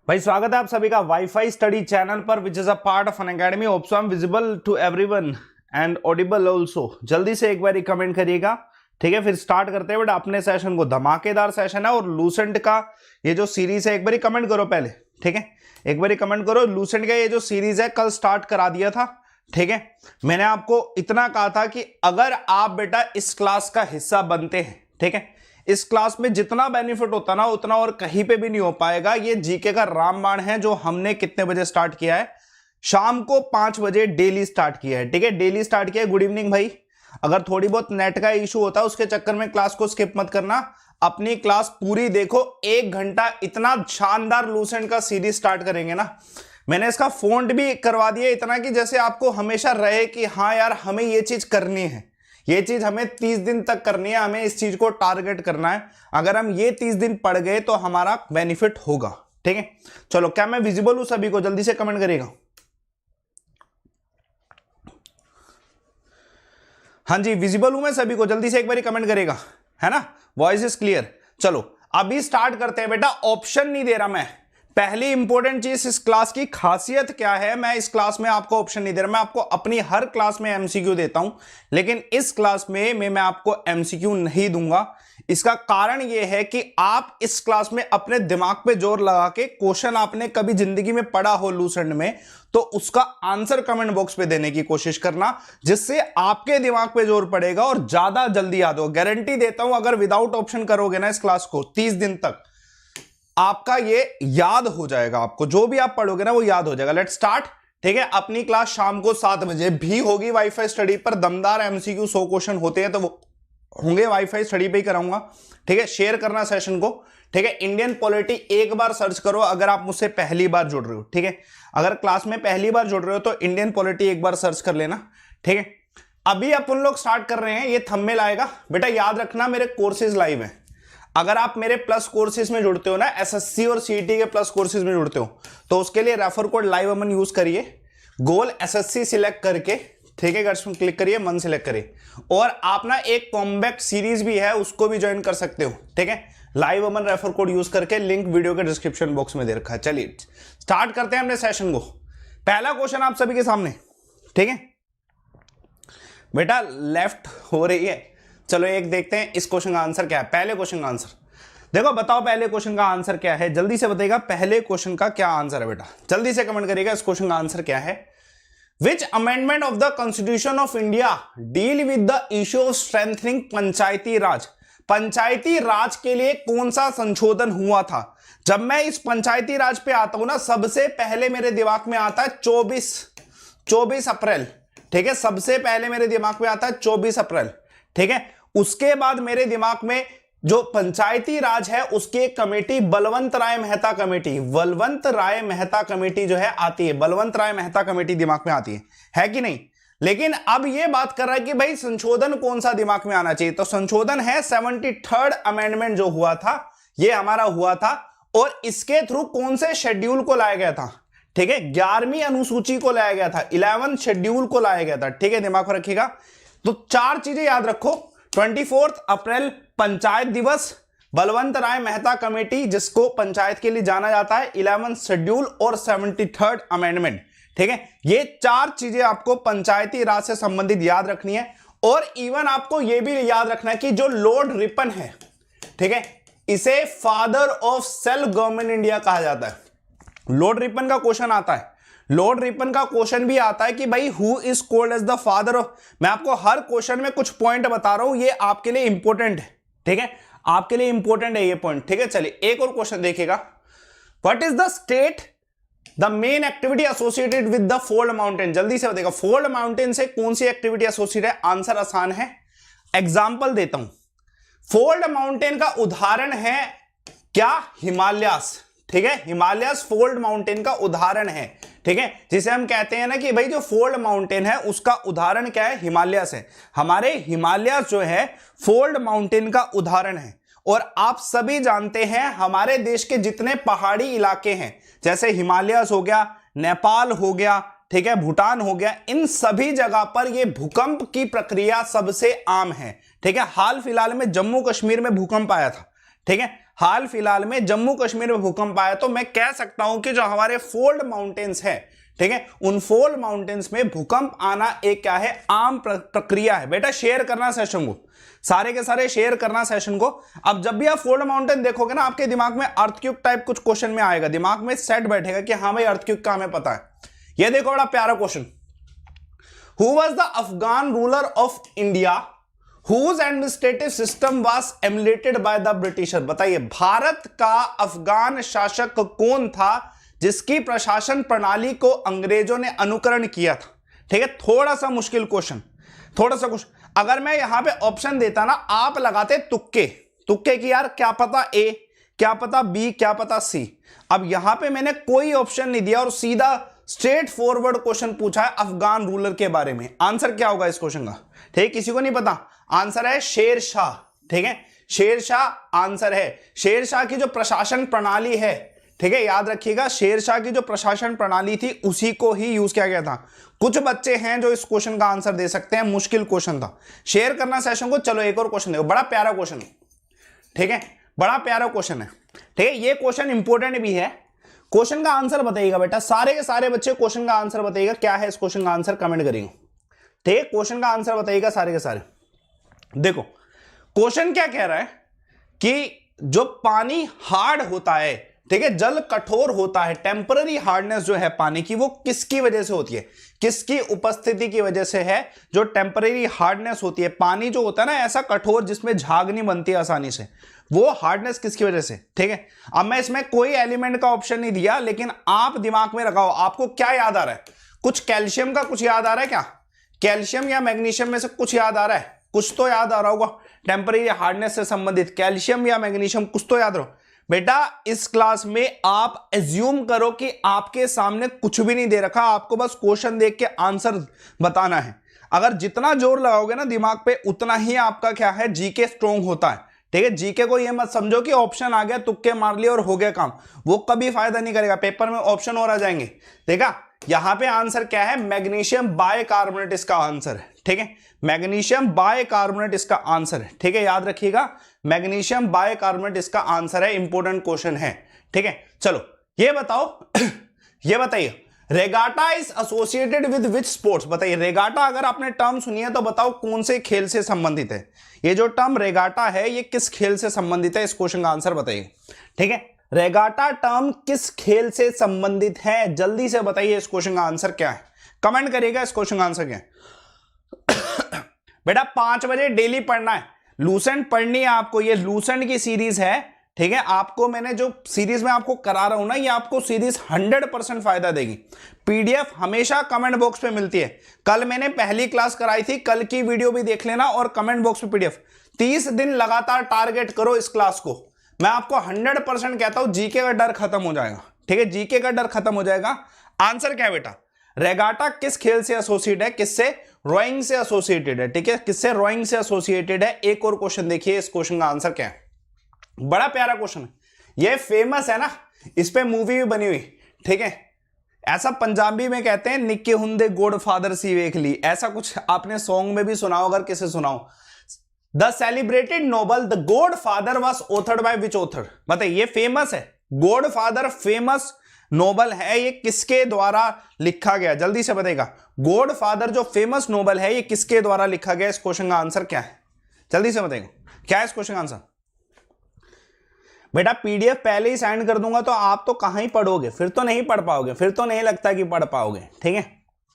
भाई स्वागत है आप सभी का वाईफाई स्टडी चैनल पर which is a part of Unacademy hopes I am visible to everyone and audible also. जल्दी से एक बार कमेंट करिएगा, ठीक है। फिर स्टार्ट करते हैं बेटा अपने सेशन को। धमाकेदार सेशन है और लूसेंट का ये जो सीरीज है एक बार कमेंट करो पहले, ठीक है। एक बार कमेंट करो। लूसेंट का ये जो सीरीज है कल स्टार्ट करा दिया था, ठीक है। मैंने आपको इतना कहा था कि अगर आप बेटा इस क्लास का हिस्सा बनते हैं, ठीक है, इस क्लास में जितना बेनिफिट होता ना उतना और कहीं पे भी नहीं हो पाएगा। ये जीके का रामबाण है जो हमने कितने बजे स्टार्ट किया है, शाम को 5 बजे डेली स्टार्ट किया है, ठीक है। डेली स्टार्ट किया है। गुड इवनिंग भाई। अगर थोड़ी बहुत नेट का इशू होता है उसके चक्कर में क्लास को स्किप मत करना, अपनी क्लास पूरी देखो। 1 घंटा इतना शानदार लूसेंट का सीरीज स्टार्ट करेंगे ना। मैंने इसका फॉन्ट भी करवा दिया इतना कि जैसे आपको हमेशा रहे कि हाँ यार हमें ये चीज करनी है, ये चीज हमें 30 दिन तक करनी है, हमें इस चीज को टारगेट करना है। अगर हम ये 30 दिन पढ़ गए तो हमारा बेनिफिट होगा, ठीक है। चलो, क्या मैं विजिबल हूं सभी को? जल्दी से कमेंट करिएगा। हाँ जी, विजिबल हूं मैं सभी को, जल्दी से एक बार कमेंट करेगा, है ना। Voice is clear. चलो अभी स्टार्ट करते हैं बेटा। ऑप्शन नहीं दे रहा मैं। पहली इंपॉर्टेंट चीज, इस क्लास की खासियत क्या है, मैं इस क्लास में आपको ऑप्शन नहीं दे रहा। मैं आपको अपनी हर क्लास में एमसीक्यू देता हूं, लेकिन इस क्लास में मैं आपको एमसीक्यू नहीं दूंगा। इसका कारण यह है कि आप इस क्लास में अपने दिमाग पे जोर लगा के क्वेश्चन आपने कभी जिंदगी में पढ़ा हो लूसेंट में तो उसका आंसर कमेंट बॉक्स पे देने की कोशिश करना, जिससे आपके दिमाग पे जोर पड़ेगा और ज्यादा जल्दी याद हो। गारंटी देता हूं अगर विदाउट ऑप्शन करोगे ना इस क्लास को 30 दिन तक, आपका ये याद हो जाएगा। आपको जो भी आप पढ़ोगे ना वो याद हो जाएगा। लेट्स स्टार्ट, ठीक है। अपनी क्लास शाम को 7 बजे भी होगी वाईफाई स्टडी पर। दमदार एमसीक्यू 100 क्वेश्चन होते हैं तो वो होंगे वाईफाई स्टडी पे ही कराऊंगा, ठीक है। शेयर करना सेशन को, ठीक है। इंडियन पॉलिटी एक बार सर्च करो अगर आप मुझसे पहली बार जुड़ रहे हो, ठीक है। अगर क्लास में पहली बार जुड़ रहे हो तो इंडियन पॉलिटी एक बार सर्च कर लेना, ठीक है। अभी अपन लोग स्टार्ट कर रहे हैं। ये थंबनेल आएगा बेटा, याद रखना मेरे कोर्सेज लाइव है। अगर आप मेरे प्लस कोर्सेज में जुड़ते हो ना, एसएससी और सीईटी के प्लस कोर्सेज में जुड़ते हो, तो उसके लिए रेफर कोड लाइव अमन यूज करिए। गोल एसएससी सिलेक्ट करके, ठीक है, गर्ल्स क्लिक करिए, मन सिलेक्ट करिए। और आप ना एक कॉम्बैक्ट सीरीज भी है उसको भी ज्वाइन कर सकते हो, ठीक है। लाइव अमन रेफर कोड यूज करके, लिंक वीडियो के डिस्क्रिप्शन बॉक्स में दे रखा है। चलिए स्टार्ट करते हैं अपने सेशन को। पहला क्वेश्चन आप सभी के सामने, ठीक है बेटा। लेफ्ट हो रही है। चलो एक देखते हैं इस क्वेश्चन का आंसर क्या है। पहले क्वेश्चन का आंसर देखो, बताओ पहले क्वेश्चन का आंसर क्या है। जल्दी से बताइएगा पहले क्वेश्चन का क्या आंसर है बेटा। जल्दी से कमेंट करिएगा इस क्वेश्चन का आंसर क्या है। Which amendment of the constitution of India deal with the issue of strengthening Panchayati Raj. Panchayati Raj के लिए कौन सा संशोधन हुआ था? जब मैं इस पंचायती राज पे आता हूं ना, सबसे पहले मेरे दिमाग में आता है 24 अप्रैल, ठीक है। सबसे पहले मेरे दिमाग में आता है 24 अप्रैल, ठीक है। उसके बाद मेरे दिमाग में जो पंचायती राज है उसकी एक कमेटी बलवंत राय मेहता कमेटी, बलवंत राय मेहता कमेटी जो है आती है। बलवंत राय मेहता कमेटी दिमाग में आती है कि नहीं? लेकिन अब यह बात कर रहा है कि भाई संशोधन कौन सा दिमाग में आना चाहिए, तो संशोधन है 73rd अमेंडमेंट जो हुआ था, यह हमारा हुआ था। और इसके थ्रू कौन से शेड्यूल को लाया गया था, ठीक है, 11वीं अनुसूची को लाया गया था, 11th शेड्यूल को लाया गया था, ठीक है। दिमाग में रखिएगा। तो 4 चीजें याद रखो। 24 अप्रैल पंचायत दिवस, बलवंत राय मेहता कमेटी जिसको पंचायत के लिए जाना जाता है, 11th शेड्यूल और 73rd अमेंडमेंट, ठीक है। ये 4 चीजें आपको पंचायती राज से संबंधित याद रखनी है। और इवन आपको यह भी याद रखना है कि जो लॉर्ड रिपन है, ठीक है, इसे father of self government India कहा जाता है। लॉर्ड रिपन का क्वेश्चन आता है। लॉर्ड रिपन का क्वेश्चन भी आता है कि भाई who is called as the father of. मैं आपको हर क्वेश्चन में कुछ पॉइंट बता रहा हूं, ये आपके लिए इंपॉर्टेंट है, ठीक है, आपके लिए इंपॉर्टेंट है ये पॉइंट, ठीक है। चलिए एक और क्वेश्चन देखिएगा। What is the state the main activity associated with the fold mountain. जल्दी से बताइएगा फोल्ड माउंटेन से कौन सी एक्टिविटी एसोसिएटेड है। आंसर आसान है, एग्जाम्पल देता हूं। फोल्ड माउंटेन का उदाहरण है क्या? हिमालयास, ठीक है। हिमालयस फोल्ड माउंटेन का उदाहरण है, ठीक है। जिसे हम कहते हैं ना कि भाई जो फोल्ड माउंटेन है उसका उदाहरण क्या है? हिमालयस है। हमारे हिमालयस जो है फोल्ड माउंटेन का उदाहरण है। और आप सभी जानते हैं हमारे देश के जितने पहाड़ी इलाके हैं, जैसे हिमालयस हो गया, नेपाल हो गया, ठीक है, भूटान हो गया, इन सभी जगह पर यह भूकंप की प्रक्रिया सबसे आम है, ठीक है। हाल फिलहाल में जम्मू कश्मीर में भूकंप आया था, ठीक है। हाल फिलहाल में जम्मू कश्मीर में भूकंप आया, तो मैं कह सकता हूं कि जो हमारे फोल्ड माउंटेन्स है, ठीक है, उन फोल्ड माउंटेन्स में भूकंप आना एक क्या है, आम प्रक्रिया है। बेटा शेयर करना सेशन को, सारे के सारे शेयर करना सेशन को। अब जब भी आप फोल्ड माउंटेन देखोगे ना, आपके दिमाग में अर्थक्वेक टाइप कुछ क्वेश्चन में आएगा, दिमाग में सेट बैठेगा कि हाँ भाई अर्थक्वेक का हमें पता है। ये देखो बड़ा प्यारा question, who was the Afghan ruler of India whose administrative system was emulated by the Britisher। बताइए भारत का अफगान शासक कौन था जिसकी प्रशासन प्रणाली को अंग्रेजों ने अनुकरण किया था। ठीक है, थोड़ा सा मुश्किल क्वेश्चन, थोड़ा सा कुछ। अगर मैं यहां पे ऑप्शन देता ना, आप लगाते तुक्के तुक्के की, यार क्या पता ए, क्या पता बी, क्या पता सी। अब यहां पे मैंने कोई ऑप्शन नहीं दिया और सीधा स्ट्रेट फॉरवर्ड क्वेश्चन पूछा है अफगान रूलर के बारे में। आंसर क्या होगा इस क्वेश्चन का? ठीक, किसी को नहीं पता, आंसर है शेर शाह। ठीक है, शेर शाह आंसर है। शेर शाह की जो प्रशासन प्रणाली है, ठीक है, याद रखिएगा, शेर शाह की जो प्रशासन प्रणाली थी उसी को ही यूज किया गया था। कुछ बच्चे हैं जो इस क्वेश्चन का आंसर दे सकते हैं, मुश्किल क्वेश्चन था। शेयर करना सेशन को। चलो एक और क्वेश्चन देखो, बड़ा प्यारा क्वेश्चन है। ठीक है, बड़ा प्यारा क्वेश्चन है। ठीक है, ये क्वेश्चन इंपॉर्टेंट भी है। क्वेश्चन का आंसर बताइएगा बेटा, सारे के सारे बच्चे क्वेश्चन का आंसर बताइएगा, क्या है इस क्वेश्चन का आंसर, कमेंट करिएगा। ठीक है, क्वेश्चन का आंसर बताइएगा सारे के सारे। देखो क्वेश्चन क्या कह रहा है कि जो पानी हार्ड होता है, ठीक है, जल कठोर होता है, टेम्पररी हार्डनेस जो है पानी की, वो किसकी वजह से होती है, किसकी उपस्थिति की वजह से है जो टेम्पररी हार्डनेस होती है। पानी जो होता है ना ऐसा कठोर जिसमें झाग नहीं बनती आसानी से, वो हार्डनेस किसकी वजह से। ठीक है, अब मैं इसमें कोई एलिमेंट का ऑप्शन नहीं दिया, लेकिन आप दिमाग में लगाओ, आपको क्या याद आ रहा है? कुछ कैल्शियम का कुछ याद आ रहा है क्या? कैल्शियम या मैग्नीशियम में से कुछ याद आ रहा है? कुछ तो याद आ रहा होगा टेम्पररी हार्डनेस से संबंधित, कैल्शियम या मैग्नीशियम, कुछ तो याद रहो। बेटा इस क्लास में आप एज्यूम करो कि आपके सामने कुछ भी नहीं दे रखा, आपको बस क्वेश्चन देख के आंसर बताना है। अगर जितना जोर लगाओगे ना दिमाग पे, उतना ही आपका क्या है, जीके स्ट्रोंग होता है। ठीक है, जीके को ये मत समझो कि ऑप्शन आ गया, तुक्के मार लिए और हो गया काम, वो कभी फायदा नहीं करेगा। पेपर में ऑप्शन और आ जाएंगे। देखा, यहां पे आंसर क्या है, मैग्नीशियम बाइकार्बोनेट इसका आंसर है। ठीक है, मैग्नीशियम बाइकार्बोनेट इसका आंसर है। ठीक है, याद रखिएगा, मैग्नीशियम बाइकार्बोनेट इसका आंसर है। इंपॉर्टेंट क्वेश्चन है। ठीक है, चलो ये बताओ ये बताइए, regatta is associated with which sports. बताइए रेगाटा, अगर आपने टर्म सुनी है तो बताओ कौन से खेल से संबंधित है। ये जो टर्म रेगाटा है ये किस खेल से संबंधित है, इस क्वेश्चन का आंसर बताइए। ठीक है, रेगाटा टर्म किस खेल से संबंधित है, जल्दी से बताइए इस क्वेश्चन का आंसर क्या है, कमेंट करिएगा इस क्वेश्चन का आंसर क्या है। बेटा 5 बजे डेली पढ़ना है, लूसेंट पढ़नी है आपको, ये लूसेंट की सीरीज है। ठीक है, आपको मैंने जो सीरीज में आपको करा रहा हूं ना, ये आपको सीरीज 100% फायदा देगी। पीडीएफ हमेशा कमेंट बॉक्स पे मिलती है। कल मैंने पहली क्लास कराई थी, कल की वीडियो भी देख लेना, और कमेंट बॉक्स पे पीडीएफ। 30 दिन लगातार टारगेट करो इस क्लास को, मैं आपको 100% कहता हूं जीके का डर खत्म हो जाएगा। ठीक है, जीके का डर खत्म हो जाएगा। आंसर क्या है बेटा, रेगाटा किस खेल से एसोसिएट है, किससे, रोइंग से एसोसिएटेड है। ठीक है, किससे, रोइंग से एसोसिएटेड है। एक और क्वेश्चन देखिए, इस क्वेश्चन का आंसर क्या है, बड़ा प्यारा क्वेश्चन है, ये फेमस है ना, इस पे मूवी भी बनी हुई। ठीक है, ऐसा पंजाबी में कहते हैं, निक्के हुंदे गॉड फादर सी वेख ली, ऐसा कुछ आपने सॉन्ग में भी सुनाओ, अगर किसे सुनाओ। The celebrated novel the God father was authored by which author. बताइए, ये फेमस है, गॉड फादर फेमस नोबल है, ये किसके द्वारा लिखा गया, जल्दी से बताइएगा। गॉड फादर जो फेमस नोबल है, ये किसके द्वारा लिखा गया, इस क्वेश्चन का आंसर क्या है, जल्दी से बताइएगा, क्या है इस क्वेश्चन का आंसर। बेटा पीडीएफ पहले ही सेंड कर दूंगा तो आप तो कहां ही पढ़ोगे, फिर तो नहीं पढ़ पाओगे, फिर तो नहीं लगता कि पढ़ पाओगे। ठीक है,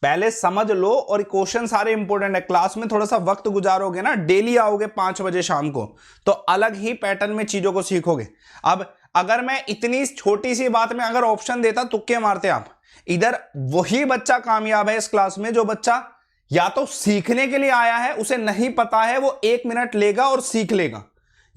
पहले समझ लो, और क्वेश्चन सारे इंपॉर्टेंट है। क्लास में थोड़ा सा वक्त गुजारोगे ना, डेली आओगे 5 बजे शाम को, तो अलग ही पैटर्न में चीजों को सीखोगे। अब अगर मैं इतनी छोटी सी बात में अगर ऑप्शन देता, तुक्के मारते आप, इधर वही बच्चा कामयाब है इस क्लास में जो बच्चा या तो सीखने के लिए आया है, उसे नहीं पता है, वो 1 मिनट लेगा और सीख लेगा,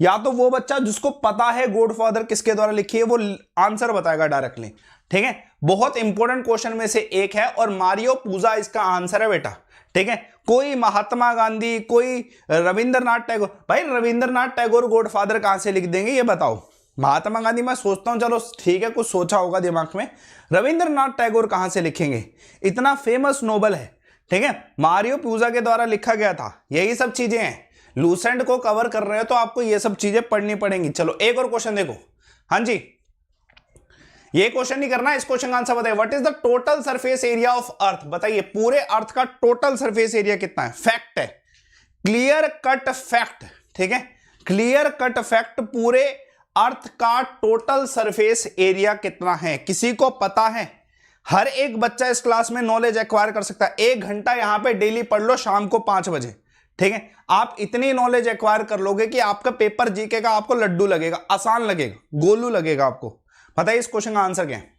या तो वो बच्चा जिसको पता है गॉडफादर किसके द्वारा लिखी है, वो आंसर बताएगा डायरेक्टली। ठीक है, बहुत इंपॉर्टेंट क्वेश्चन में से एक है, और मारियो पूजा इसका आंसर है बेटा। ठीक है, कोई महात्मा गांधी, कोई रविंद्रनाथ टैगोर, भाई रविंद्रनाथ टैगोर गॉडफादर कहां से लिख देंगे, ये बताओ। महात्मा गांधी मैं सोचता हूं, चलो ठीक है, कुछ सोचा होगा दिमाग में, रविंद्रनाथ टैगोर कहां से लिखेंगे, इतना फेमस नोबल है। ठीक है, मारियो पूजा के द्वारा लिखा गया था, यही सब चीजें हैं। लूसेंट को कवर कर रहे हो तो आपको ये सब चीजें पढ़नी पड़ेंगी। चलो एक और क्वेश्चन देखो। हाँ जी, ये क्वेश्चन नहीं करना, इस क्वेश्चन का आंसर बताइए। What is the total surface area of earth? बताइए पूरे अर्थ का टोटल सरफेस एरिया कितना है? फैक्ट है, क्लियर कट फैक्ट, ठीक है, क्लियर कट फैक्ट। पूरे अर्थ का टोटल सरफेस एरिया कितना है? किसी को पता है? हर एक बच्चा इस क्लास में नॉलेज एक्वायर कर सकता है। 1 घंटा यहां पे डेली पढ़ लो शाम को 5 बजे, ठीक है। आप इतनी नॉलेज एक्वायर कर लोगे कि आपका पेपर जीके का आपको लड्डू लगेगा, आसान लगेगा, गोलू लगेगा आपको। बताइए इस क्वेश्चन का आंसर क्या है?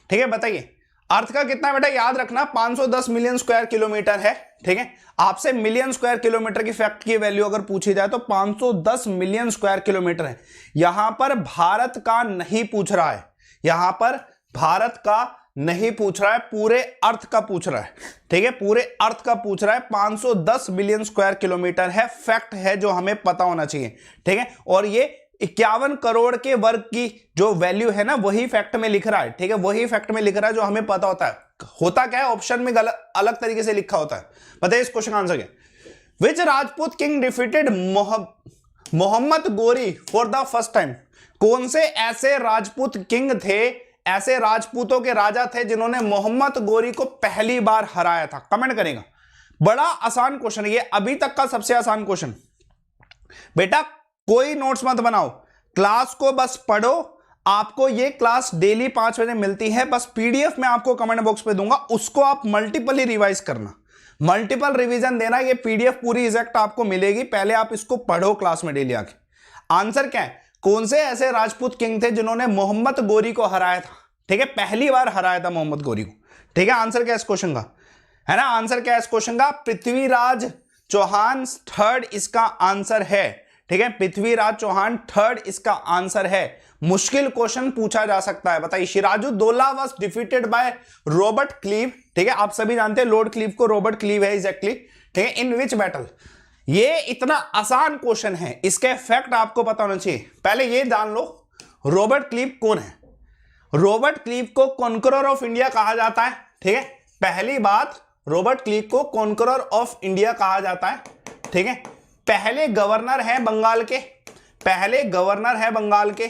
ठीक है, बताइए। अर्थ का कितना बेटा? याद रखना 510 मिलियन स्क्वायर किलोमीटर है, ठीक है। आपसे मिलियन स्क्वायर किलोमीटर की फैक्ट की वैल्यू अगर पूछी जाए तो 510 मिलियन स्क्वायर किलोमीटर है। यहां पर भारत का नहीं पूछ रहा है, यहां पर भारत का नहीं पूछ रहा है, पूरे अर्थ का पूछ रहा है, ठीक है, पूरे अर्थ का पूछ रहा है। 510 मिलियन स्क्वायर किलोमीटर है, फैक्ट है जो हमें पता होना चाहिए, ठीक है। और ये 51 करोड़ के वर्ग की जो वैल्यू है ना, वही फैक्ट में लिख रहा है, ठीक है, वही फैक्ट में लिख रहा है जो हमें पता होता है। होता क्या है, ऑप्शन में अलग तरीके से लिखा होता है। बताइए इस क्वेश्चन का आंसर क्या? विच Rajput king defeated Mohammad Ghori for the first time? कौन से ऐसे राजपूत किंग थे, ऐसे राजपूतों के राजा थे जिन्होंने मोहम्मद गोरी को पहली बार हराया था? कमेंट करेगा। बड़ा आसान क्वेश्चन है ये, अभी तक का सबसे आसान क्वेश्चन। बेटा कोई नोट्स मत बनाओ, क्लास को बस पढ़ो। आपको ये क्लास डेली 5 बजे मिलती है, बस पीडीएफ में आपको कमेंट बॉक्स पे दूंगा, उसको आप मल्टीपल ही रिवाइज करना, मल्टीपल रिवीजन देना। ये पीडीएफ पूरी एग्जैक्ट आपको मिलेगी, पहले आप इसको पढ़ो क्लास में डेली आके। आंसर क्या है? कौन से ऐसे राजपूत किंग थे जिन्होंने मोहम्मद गोरी को हराया था? ठीक है, पहली बार हराया था मोहम्मद गोरी को, ठीक है। आंसर क्या है इस क्वेश्चन का? है ना, आंसर क्या है इस क्वेश्चन का? पृथ्वीराज चौहान थर्ड इसका आंसर है, ठीक है। पृथ्वीराज चौहान थर्ड इसका आंसर है। मुश्किल क्वेश्चन पूछा जा सकता है। बताइए, Sirajuddaula was defeated by Robert Clive, ठीक है, आप सभी जानते हैं लॉर्ड क्लीव को रॉबर्ट क्लीव है एग्जैक्टली, ठीक है। In which battle? ये इतना आसान क्वेश्चन है, इसके फैक्ट आपको पता होना चाहिए। पहले ये जान लो रॉबर्ट क्लीव कौन है। रॉबर्ट क्लीव को कॉन्करर ऑफ इंडिया कहा जाता है, ठीक है। पहली बात, रॉबर्ट क्लीव को कॉन्करर ऑफ इंडिया कहा जाता है, ठीक है। पहले गवर्नर हैं बंगाल के, पहले गवर्नर है बंगाल के,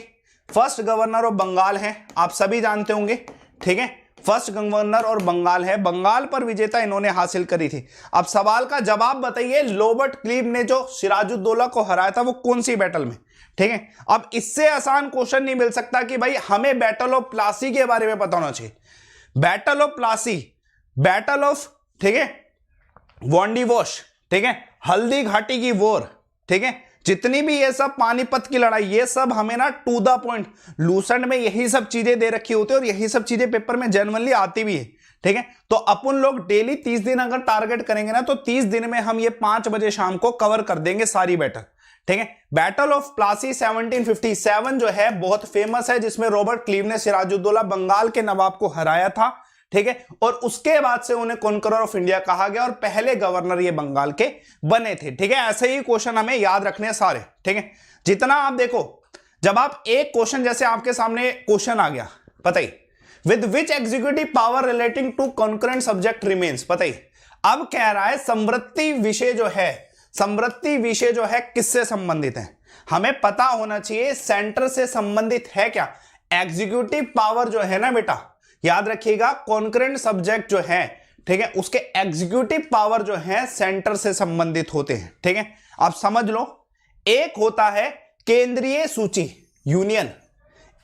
फर्स्ट गवर्नर ऑफ बंगाल है, आप सभी जानते होंगे, ठीक है। फर्स्ट गवर्नर और बंगाल है, बंगाल पर विजेता इन्होंने हासिल करी थी। अब सवाल का जवाब बताइए, रॉबर्ट क्लीव ने जो सिराजुद्दौला को हराया था वो कौन सी बैटल में? ठीक है, अब इससे आसान क्वेश्चन नहीं मिल सकता कि भाई हमें बैटल ऑफ प्लासी के बारे में पता होना चाहिए। Battle of Plassey, battle of, ठीक है, वॉन्डिवोश, ठीक है, हल्दी घाटी की वॉर, ठीक है, जितनी भी ये सब पानीपत की लड़ाई, ये सब हमें ना टू द पॉइंट, लूसेंट में यही सब चीजें दे रखी होती है और यही सब चीजें पेपर में जेन्युइनली आती भी है, ठीक है। तो अपन लोग डेली 30 दिन अगर टारगेट करेंगे ना, तो 30 दिन में हम ये 5 बजे शाम को कवर कर देंगे सारी बैटल, ठीक है। बैटल ऑफ प्लासी 1757 जो है बहुत फेमस है, जिसमें रॉबर्ट क्लीव ने सिराजुद्दौला बंगाल के नवाब को हराया था, ठीक है। और उसके बाद से उन्हें कॉन्करर ऑफ इंडिया कहा गया और पहले गवर्नर ये बंगाल के बने थे, ठीक है। ऐसे ही क्वेश्चन हमें याद रखने हैं सारे, ठीक है। जितना आप देखो, जब आप एक क्वेश्चन, जैसे आपके सामने क्वेश्चन आ गया, बताइए with which executive power relating to concurrent subject remains? बताइए, अब कह रहा है समृद्धि विषय जो है, समृद्धि विषय जो है किससे संबंधित है? हमें पता होना चाहिए सेंटर से संबंधित है क्या। एग्जीक्यूटिव पावर जो है ना बेटा, याद रखिएगा, कॉन्करेंट सब्जेक्ट जो है, ठीक है, उसके एग्जीक्यूटिव पावर जो है सेंटर से संबंधित होते हैं, ठीक है। आप समझ लो, एक होता है केंद्रीय सूची यूनियन,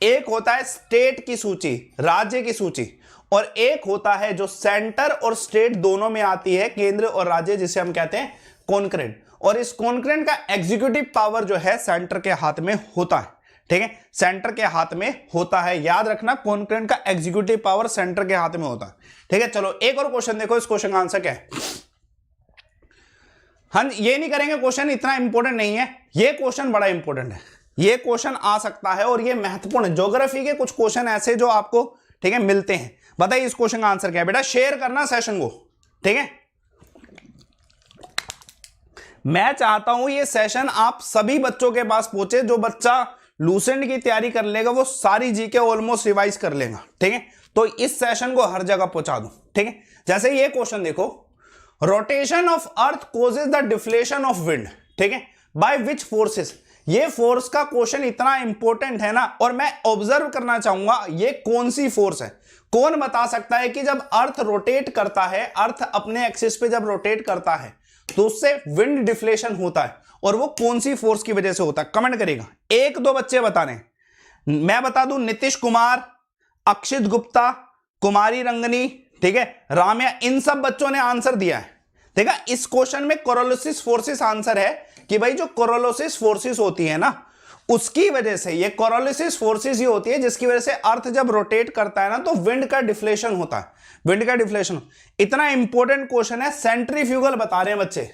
एक होता है स्टेट की सूची, राज्य की सूची, और एक होता है जो सेंटर और स्टेट दोनों में आती है, केंद्र और राज्य, जिसे हम कहते हैं कॉन्करेंट। और इस कॉन्करेंट का एग्जीक्यूटिव पावर जो है सेंटर के हाथ में होता है, ठीक है, सेंटर के हाथ में होता है। याद रखना, कॉन्करेंट का एग्जीक्यूटिव पावर सेंटर के हाथ में होता है, ठीक है। चलो एक और क्वेश्चन देखो, इस क्वेश्चन का आंसर क्या है? हम ये नहीं करेंगे, क्वेश्चन इतना इंपॉर्टेंट नहीं है, ये क्वेश्चन बड़ा इंपॉर्टेंट है, ये क्वेश्चन आ सकता है और ये महत्वपूर्ण है। ज्योग्राफी के कुछ क्वेश्चन ऐसे जो आपको, ठीक है, मिलते हैं। बताइए इस क्वेश्चन का आंसर क्या है? बेटा शेयर करना सेशन को, ठीक है। मैं चाहता हूं ये सेशन आप सभी बच्चों के पास पहुंचे। जो बच्चा लूसेंट की तैयारी कर लेगा वो सारी जीके ऑलमोस्ट रिवाइज कर लेगा, ठीक है। तो इस सेशन को हर जगह पहुंचा दूं, ठीक है। जैसे ये क्वेश्चन देखो, rotation of earth causes the deflation of wind, ठीक है। By which forces. ये फोर्स का क्वेश्चन इतना इंपॉर्टेंट है ना, और मैं ऑब्जर्व करना चाहूंगा ये कौन सी फोर्स है। कौन बता सकता है कि जब अर्थ रोटेट करता है, अर्थ अपने एक्सिस पे जब रोटेट करता है तो उससे विंड डिफ्लेशन होता है, और वो कौन सी फोर्स की वजह से होता है, कमेंट करेगा। एक दो बच्चे बता रहे हैं, मैं बता दूं, नीतीश कुमार, अक्षित गुप्ता, कुमारी रंगनी, ठीक है, राम्या, इन सब बच्चों ने आंसर दिया है। ठीक है, इस क्वेश्चन में कोरोलिसिस फोर्सेस आंसर है कि भाई जो कोरोलिसिस फोर्सेस होती है ना, उसकी वजह से, ये कोरोलिसिस फोर्सेस ही होती है जिसकी वजह से अर्थ जब रोटेट करता है ना तो विंड का डिफ्लेशन होता है, विंड का डिफ्लेशन। इतना इंपॉर्टेंट क्वेश्चन है। सेंट्रीफ्यूगल बता रहे हैं बच्चे,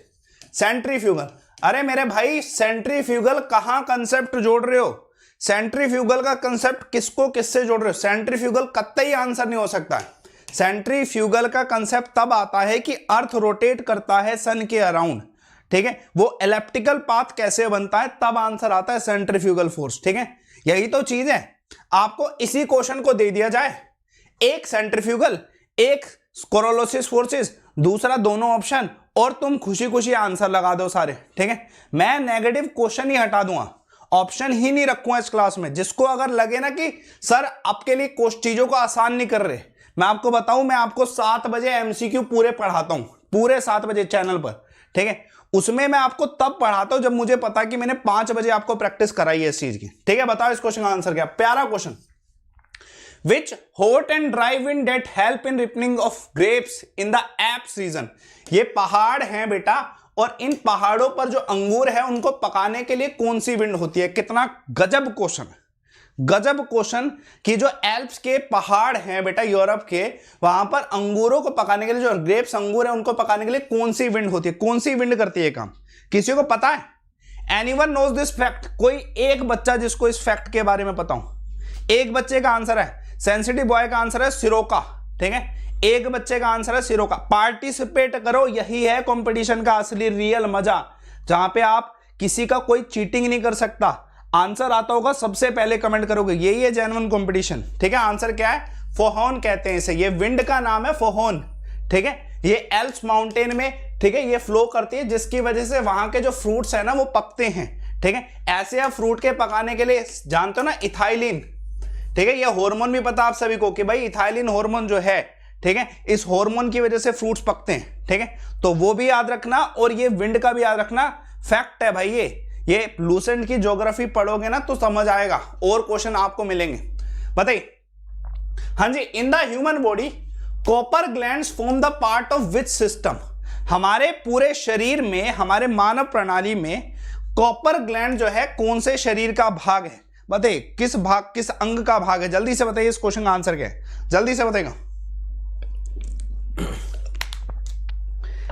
सेंट्रीफ्यूगल। अरे मेरे भाई सेंट्रीफ्यूगल कहां कंसेप्ट जोड़ रहे हो? सेंट्रीफ्यूगल का कंसेप्ट किसको किससे जोड़ रहे हो? सेंट्रीफ्यूगल कतई आंसर नहीं हो सकता है। सेंट्रीफ्यूगल का कंसेप्ट तब आता है कि अर्थ रोटेट करता है सन के अराउंड, ठीक है, वो एलिप्टिकल पाथ कैसे बनता है, तब आंसर आता है सेंट्रीफ्यूगल फोर्स। ठीक है, यही तो चीज है। आपको इसी क्वेश्चन को दे दिया जाए, एक सेंट्रीफ्यूगल, एक कोरोलिसिस फोर्सेस, दूसरा दोनों ऑप्शन, और तुम खुशी खुशी आंसर लगा दो सारे। ठीक है, मैं नेगेटिव क्वेश्चन ही हटा दूंगा, ऑप्शन ही नहीं रखूंगा इस क्लास में। जिसको अगर लगे ना कि सर आपके लिए चीजों को आसान नहीं कर रहे, मैं आपको बताऊं, मैं आपको 7 बजे एमसीक्यू पूरे पढ़ाता हूं, पूरे 7 बजे चैनल पर। ठीक है, उसमें मैं आपको तब पढ़ाता हूं जब मुझे पता कि मैंने 5 बजे आपको प्रैक्टिस कराई है इस चीज की। ठीक है, बताओ इस क्वेश्चन का आंसर क्या? प्यारा question. Which hot and dry wind that help in ripening of grapes in the Alps region. ये पहाड़ हैं बेटा, और इन पहाड़ों पर जो अंगूर है उनको पकाने के लिए कौन सी विंड होती है? कितना गजब क्वेश्चन, गजब क्वेश्चन कि जो एल्प्स के पहाड़ हैं बेटा यूरोप के, वहां पर अंगूरों को पकाने के लिए, जो ग्रेप्स अंगूर है उनको पकाने के लिए कौन सी विंड होती है? कौन सी विंड करती है काम? किसी को पता है? Anyone knows this fact? कोई एक बच्चा जिसको इस फैक्ट के बारे में पता हो? एक बच्चे का आंसर है, सेंसिटिव बॉय का आंसर है सिरोका। ठीक है, एक बच्चे का आंसर है सिरोका। पार्टिसिपेट करो, यही है कंपटीशन का असली रियल मजा, जहां पे आप किसी का कोई चीटिंग नहीं कर सकता। आंसर आता होगा सबसे पहले कमेंट करोगे, यही है जेन्युइन कंपटीशन। ठीक है, आंसर क्या है? फोहोन कहते हैं इसे, ये विंड का नाम है फोहोन। ठीक है, ये एल्प्स माउंटेन में, ठीक है, ये फ्लो करती है, जिसकी वजह से वहां के जो फ्रूट्स है ना वो पकते हैं। ठीक है, ऐसे आप फ्रूट के पकाने के लिए जानते हो ना इथाइलिन, ठीक है, ये हार्मोन भी पता आप सभी को कि भाई इथाइलिन हार्मोन जो है, ठीक है, इस हार्मोन की वजह से फ्रूट्स पकते हैं। ठीक है, तो वो भी याद रखना, और ये विंड का भी याद रखना। फैक्ट है भाई, ये लूसेंट की ज्योग्राफी पढ़ोगे ना तो समझ आएगा, और क्वेश्चन आपको मिलेंगे। बताइए, हाँ जी, in the human body copper glands form the part of which system. हमारे पूरे शरीर में, हमारे मानव प्रणाली में कॉपर ग्लैंड जो है कौन से शरीर का भाग है? बताइए, किस भाग, किस अंग का भाग है? जल्दी से बताइए, इस क्वेश्चन का आंसर क्या है? जल्दी से बताइएगा।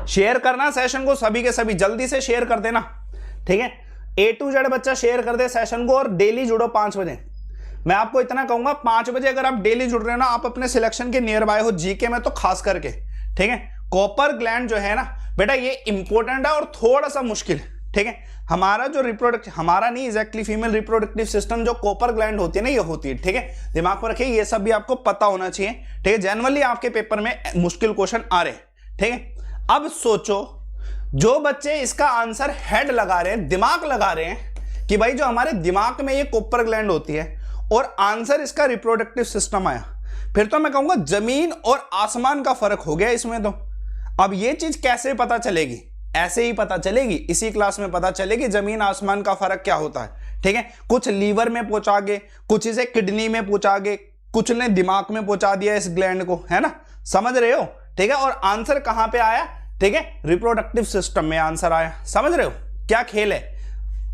शेयर करना सेशन को, सभी के सभी जल्दी से शेयर कर देना। ठीक है, A to Z बच्चा शेयर कर दे सेशन को, और डेली जुड़ो 5 बजे। मैं आपको इतना कहूंगा, 5 बजे अगर आप डेली जुड़ रहे हो ना, आप अपने सिलेक्शन के नियर बाय हो, जीके में तो खास करके। ठीक है, कॉपर ग्लैंड जो है ना बेटा, ये इंपॉर्टेंट है और थोड़ा सा मुश्किल है। ठीक है, हमारा जो रिप्रोडक्टिव, हमारा नहीं एग्जैक्टली, फीमेल रिप्रोडक्टिव सिस्टम जो कॉपर ग्लैंड होती है ना, ये होती है। ठीक है, दिमाग पर रखिए, ये सब भी आपको पता होना चाहिए। ठीक है, जनरली आपके पेपर में मुश्किल क्वेश्चन आ रहे हैं। ठीक है, अब सोचो, जो बच्चे इसका आंसर हेड लगा रहे हैं, दिमाग लगा रहे हैं कि भाई जो हमारे दिमाग में ये कॉपर ग्लैंड होती है, और आंसर इसका रिप्रोडक्टिव सिस्टम आया, फिर तो मैं कहूंगा जमीन और आसमान का फर्क हो गया इसमें। तो अब ये चीज कैसे पता चलेगी? ऐसे ही पता चलेगी, इसी क्लास में पता चलेगी जमीन आसमान का फर्क क्या होता है। ठीक है, कुछ लीवर में पहुंचा गए, कुछ इसे किडनी में पहुंचा गए, कुछ ने दिमाग में पहुंचा दिया इस ग्लैंड को, है ना? समझ रहे हो? ठीक है, और आंसर कहां पे आया? ठीक है, रिप्रोडक्टिव सिस्टम में आंसर आया। समझ रहे हो क्या खेल है?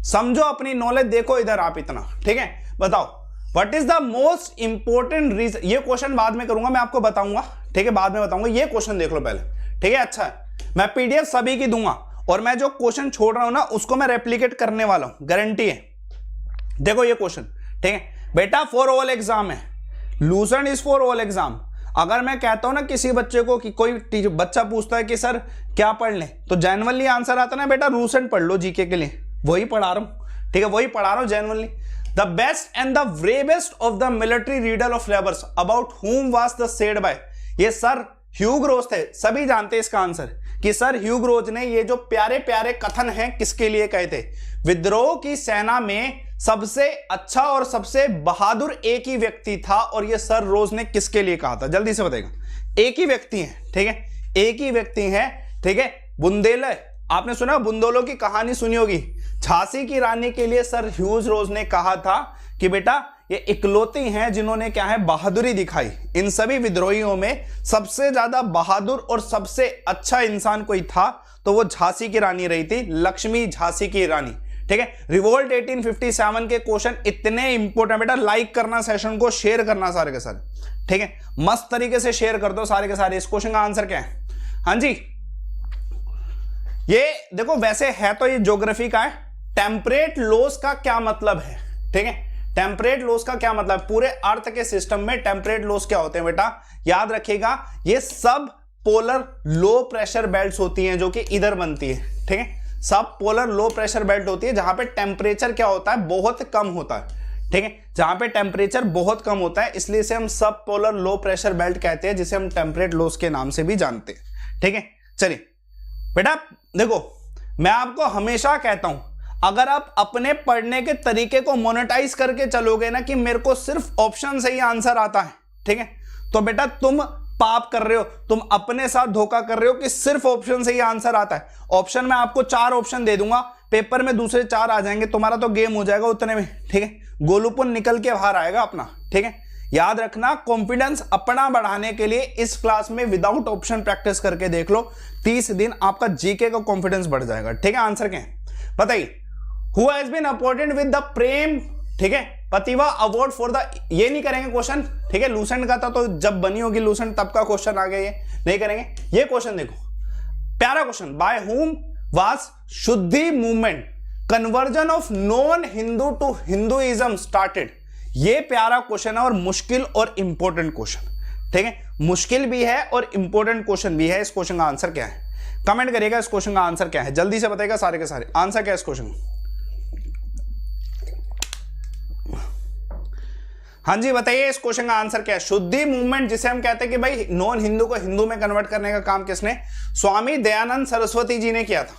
समझो, अपनी नॉलेज देखो इधर आप इतना। ठीक है, बताओ, what is the most important reason? ये क्वेश्चन बाद में करूंगा, मैं आपको बताऊंगा। ठीक है, बाद में बताऊंगा, ये क्वेश्चन देख लो पहले। ठीक है, अच्छा है, मैं पीडीएफ सभी की दूंगा, और मैं जो क्वेश्चन छोड़ रहा हूं ना उसको मैं रेप्लिकेट करने वाला हूं, गारंटी है। देखो ये क्वेश्चन, ठीक है बेटा, फॉर ऑल एग्जाम है, Lucent is for all exam. अगर मैं कहता हूं ना किसी बच्चे को, कि कोई बच्चा पूछता है कि सर क्या पढ़ लें, तो जेन्युइनली आंसर आता है ना बेटा, लूसेंट पढ़ लो जीके के लिए, वही पढ़ा रहा हूं। ठीक है, वही पढ़ा रहा हूं genuinely. The best and the bravest of the military reader of labours about हुम वाज द सेड बाय। ये सर ह्यू ग्रोज थे, सभी जानते हैं इसका आंसर, कि सर ह्यू ग्रोज ने ये जो प्यारे प्यारे कथन हैं किसके लिए कहे थे? विद्रोह की सेना में सबसे अच्छा और सबसे बहादुर एक ही व्यक्ति था, और ये सर रोज ने किसके लिए कहा था? जल्दी से बताएगा। एक ही व्यक्ति है, ठीक है, एक ही व्यक्ति है, ठीक है, बुंदेले। आपने सुना, बुंदेलों की कहानी सुनी होगी। झांसी की रानी के लिए सर ह्यूज रोज ने कहा था कि बेटा ये इकलौती हैं जिन्होंने क्या है, बहादुरी दिखाई। इन सभी विद्रोहियों में सबसे ज्यादा बहादुर और सबसे अच्छा इंसान कोई था तो वो झांसी की रानी रही थी, लक्ष्मी झांसी की रानी, ठीक है। रिवोल्ट 1857 के क्वेश्चन इतने इंपॉर्टेंट, बेटा लाइक करना सेशन को, शेयर करना सारे के सारे, ठीक है, मस्त तरीके से शेयर कर दो सारे के सारे। इस क्वेश्चन का आंसर क्या है? हाँ जी, ये देखो, वैसे है तो ये ज्योग्राफी का है। टेम्परेट लॉस का क्या मतलब है? ठीक है, टेम्परेट लॉस का क्या मतलब? पूरे अर्थ के सिस्टम में टेम्परेट लॉस क्या होते हैं बेटा? याद रखिएगा, ये सब पोलर लो प्रेशर बेल्ट्स होती हैं जो कि इधर बनती है, ठीक है। सब पोलर लो प्रेशर बेल्ट होती है जहां पे टेम्परेचर क्या होता है, बहुत कम होता है, ठीक है, जहां पे टेम्परेचर बहुत कम होता है, इसलिए इसे हम सब पोलर लो प्रेशर बेल्ट कहते हैं, जिसे हम टेम्परेट लॉस के नाम से भी जानते हैं, ठीक है। चलिए बेटा देखो, मैं आपको हमेशा कहता हूं, अगर आप अपने पढ़ने के तरीके को मोनेटाइज करके चलोगे ना कि मेरे को सिर्फ ऑप्शन से ही आंसर आता है, ठीक है, तो बेटा तुम पाप कर रहे हो, तुम अपने साथ धोखा कर रहे हो कि सिर्फ ऑप्शन से ही आंसर आता है। ऑप्शन में आपको 4 ऑप्शन दे दूंगा, पेपर में दूसरे 4 आ जाएंगे, तुम्हारा तो गेम हो जाएगा उतने में, ठीक है, गोलूपुन निकल के बाहर आएगा अपना, ठीक है। याद रखना, कॉन्फिडेंस अपना बढ़ाने के लिए इस क्लास में विदाउट ऑप्शन प्रैक्टिस करके देख लो, 30 दिन आपका जीके का कॉन्फिडेंस बढ़ जाएगा, ठीक है। आंसर क्या है बताइए? Who has been apported with the Prem, ठीक है, प्रतिभा अवार्ड फॉर द, ये नहीं करेंगे क्वेश्चन, ठीक है, लूसेंट का था तो जब बनी होगी लूसेंट तब का क्वेश्चन आ गया, ये नहीं करेंगे। ये क्वेश्चन देखो, प्यारा question, by whom was Shuddhi movement conversion of non Hindu to Hinduism started? ये प्यारा क्वेश्चन है और मुश्किल और इंपॉर्टेंट क्वेश्चन, ठीक है, मुश्किल भी है और इंपॉर्टेंट क्वेश्चन भी है। इस क्वेश्चन का आंसर क्या है? कमेंट करिएगा, इस क्वेश्चन का आंसर क्या है, जल्दी से बताइएगा सारे के सारे। आंसर क्या है इस क्वेश्चन? हाँ जी बताइए, इस क्वेश्चन का आंसर क्या है? शुद्धि मूवमेंट, जिसे हम कहते हैं कि भाई नॉन हिंदू को हिंदू में कन्वर्ट करने का काम किसने? स्वामी दयानंद सरस्वती जी ने किया था,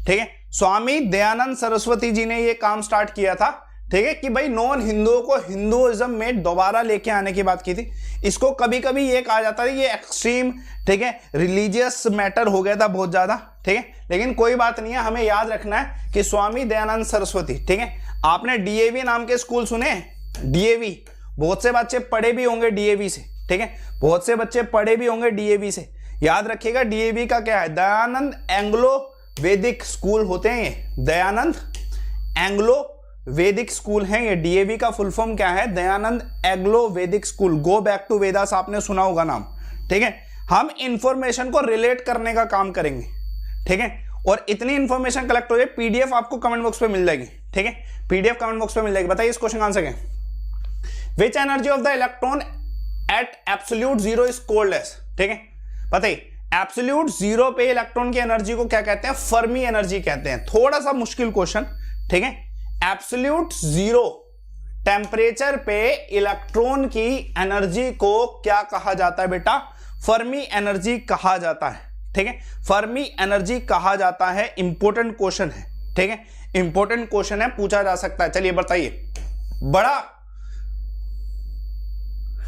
ठीक है, स्वामी दयानंद सरस्वती जी ने ये काम स्टार्ट किया था, ठीक है, कि भाई नॉन हिंदुओं को हिंदुइज्म में दोबारा लेके आने की बात की थी। इसको कभी कभी ये कहा जाता है ये एक्सट्रीम, ठीक है, रिलीजियस मैटर हो गया था बहुत ज्यादा, ठीक है, लेकिन कोई बात नहीं है, हमें याद रखना है कि स्वामी दयानंद सरस्वती, ठीक है। आपने डीएवी नाम के स्कूल सुने? डीएवी, बहुत से बच्चे पढ़े भी होंगे डीएवी से, ठीक है, बहुत से बच्चे पढ़े भी होंगे डीएवी से। याद रखिएगा, डीएवी का क्या है? दयानंद एंग्लो वैदिक स्कूल होते हैं ये, दयानंद एंग्लो वैदिक स्कूल है ये। डीएवी का फुल फॉर्म क्या है? Dayanand Anglo Vedic school. Go back to Vedas आपने सुना होगा नाम, ठीक है। हम इंफॉर्मेशन को रिलेट करने का काम करेंगे, ठीक है, और इतनी इंफॉर्मेशन कलेक्ट हो जाए, पीडीएफ आपको कमेंट बॉक्स पे मिल जाएगी, ठीक है, पीडीएफ कमेंट बॉक्स पे मिल जाएगी। बताइए इस क्वेश्चन का आंसर क्या है? Which energy of the electron at absolute zero is cold as? ठीक है, बताइए एब्सोल्यूट जीरो पे इलेक्ट्रॉन की एनर्जी को क्या कहते हैं? फर्मी एनर्जी कहते हैं। थोड़ा सा मुश्किल क्वेश्चन, ठीक है। एब्सोल्यूट जीरो टेम्परेचर पे इलेक्ट्रॉन की एनर्जी को क्या कहा जाता है बेटा? फर्मी एनर्जी कहा जाता है, ठीक है, फर्मी एनर्जी कहा जाता है। इंपॉर्टेंट क्वेश्चन है, ठीक है, इंपॉर्टेंट क्वेश्चन है, पूछा जा सकता है। चलिए बताइए, बड़ा,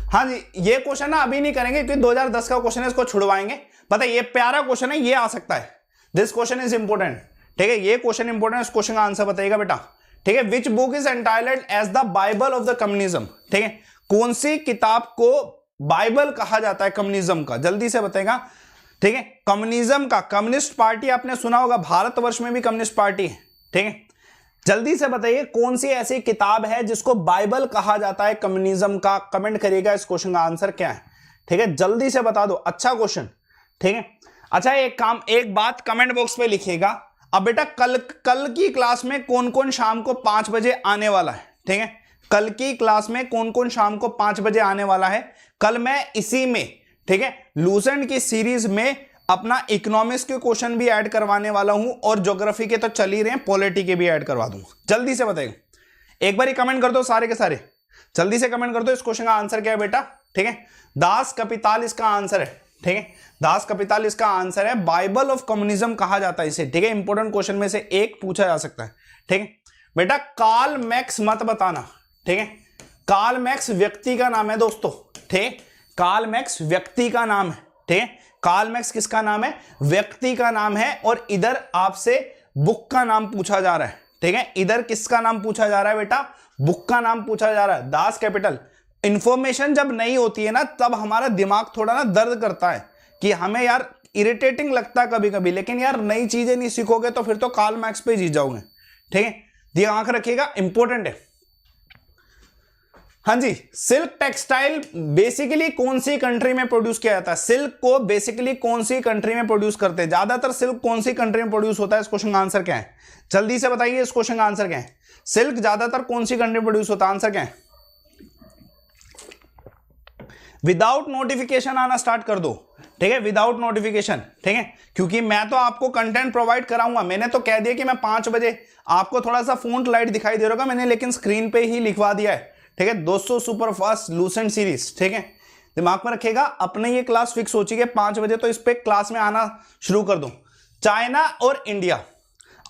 हाँ जी, ये क्वेश्चन ना अभी नहीं करेंगे क्योंकि 2010 का क्वेश्चन है, इसको छुड़वाएंगे। पता है ये प्यारा क्वेश्चन है, ये आ सकता है, दिस क्वेश्चन इज इंपॉर्टेंट, ठीक है, ये क्वेश्चन इंपॉर्टेंट है। इस क्वेश्चन का आंसर बताइएगा बेटा, ठीक है। Which book is entitled as the Bible of the communism? ठीक है, कौन सी किताब को बाइबल कहा जाता है कम्युनिज्म का? जल्दी से बताएगा, ठीक है। कम्युनिज्म का, कम्युनिस्ट पार्टी आपने सुना होगा, भारतवर्ष में भी कम्युनिस्ट पार्टी है, ठीक है। जल्दी से बताइए कौन सी ऐसी किताब है जिसको बाइबल कहा जाता है कम्युनिज्म का? कमेंट करिएगा, इस क्वेश्चन का आंसर क्या है, ठीक है, जल्दी से बता दो। अच्छा क्वेश्चन, ठीक है। अच्छा एक बात कमेंट बॉक्स पे लिखिएगा। अब बेटा कल की क्लास में कौन कौन शाम को 5 बजे आने वाला है? ठीक है, कल की क्लास में कौन कौन शाम को 5 बजे आने वाला है? कल मैं इसी में, ठीक है, लूसेंट की सीरीज में अपना इकोनॉमिक्स के क्वेश्चन भी ऐड करवाने वाला हूं और ज्योग्राफी के तो चल ही रहे हैं, पॉलिटी के भी ऐड करवा दूंगा। जल्दी से बताइए, एक बार ही कमेंट कर दो सारे के सारे, जल्दी से कमेंट कर दो। इस क्वेश्चन का आंसर क्या है बेटा? ठीक है, दास कैपिटल इसका आंसर है, ठीक है, दास कैपिटल इसका आंसर है। बाइबल ऑफ कम्युनिज्म कहा जाता है इसे, ठीक है, इंपॉर्टेंट क्वेश्चन में से एक पूछा जा सकता है, ठीक है बेटा, कार्ल मैक्स मत बताना, ठीक है। कार्ल मैक्स व्यक्ति का नाम है दोस्तों, ठीक। कार्ल मैक्स व्यक्ति का नाम है, ठीक है। कार्ल मैक्स किसका नाम है? व्यक्ति का नाम है। और इधर आपसे बुक का नाम पूछा जा रहा है, ठीक है। इधर किसका नाम पूछा जा रहा है बेटा? बुक का नाम पूछा जा रहा है, दास कैपिटल। इंफॉर्मेशन जब नहीं होती है ना, तब हमारा दिमाग थोड़ा ना दर्द करता है कि हमें यार इरिटेटिंग लगता है कभी कभी, लेकिन यार नई चीजें नहीं सीखोगे तो फिर तो कार्ल मैक्स पे जीत जाओगे, ठीक है। ध्यान रखिएगा, इंपॉर्टेंट है। हाँ जी, सिल्क टेक्सटाइल बेसिकली कौन सी कंट्री में प्रोड्यूस किया जाता है? सिल्क को बेसिकली कौन सी कंट्री में प्रोड्यूस करते हैं? ज्यादातर सिल्क कौन सी कंट्री में प्रोड्यूस होता है? इस क्वेश्चन का आंसर क्या है? जल्दी से बताइए, इस क्वेश्चन का आंसर क्या है? सिल्क ज्यादातर कौन सी कंट्री में प्रोड्यूस होता है? आंसर क्या है? विदाउट नोटिफिकेशन आना स्टार्ट कर दो, ठीक है। विदाउट नोटिफिकेशन, ठीक है, क्योंकि मैं तो आपको कंटेंट प्रोवाइड कराऊंगा। मैंने तो कह दिया कि मैं 5 बजे, आपको थोड़ा सा फोन लाइट दिखाई दे रहा होगा मैंने, लेकिन स्क्रीन पे ही लिखवा दिया है, ठीक है। 200 सुपर फास्ट लूसेंट सीरीज, ठीक है। दिमाग में रखेगा, अपने ये क्लास फिक्स हो चुकी है 5 बजे, तो इस पे क्लास में आना शुरू कर दो। चाइना और इंडिया,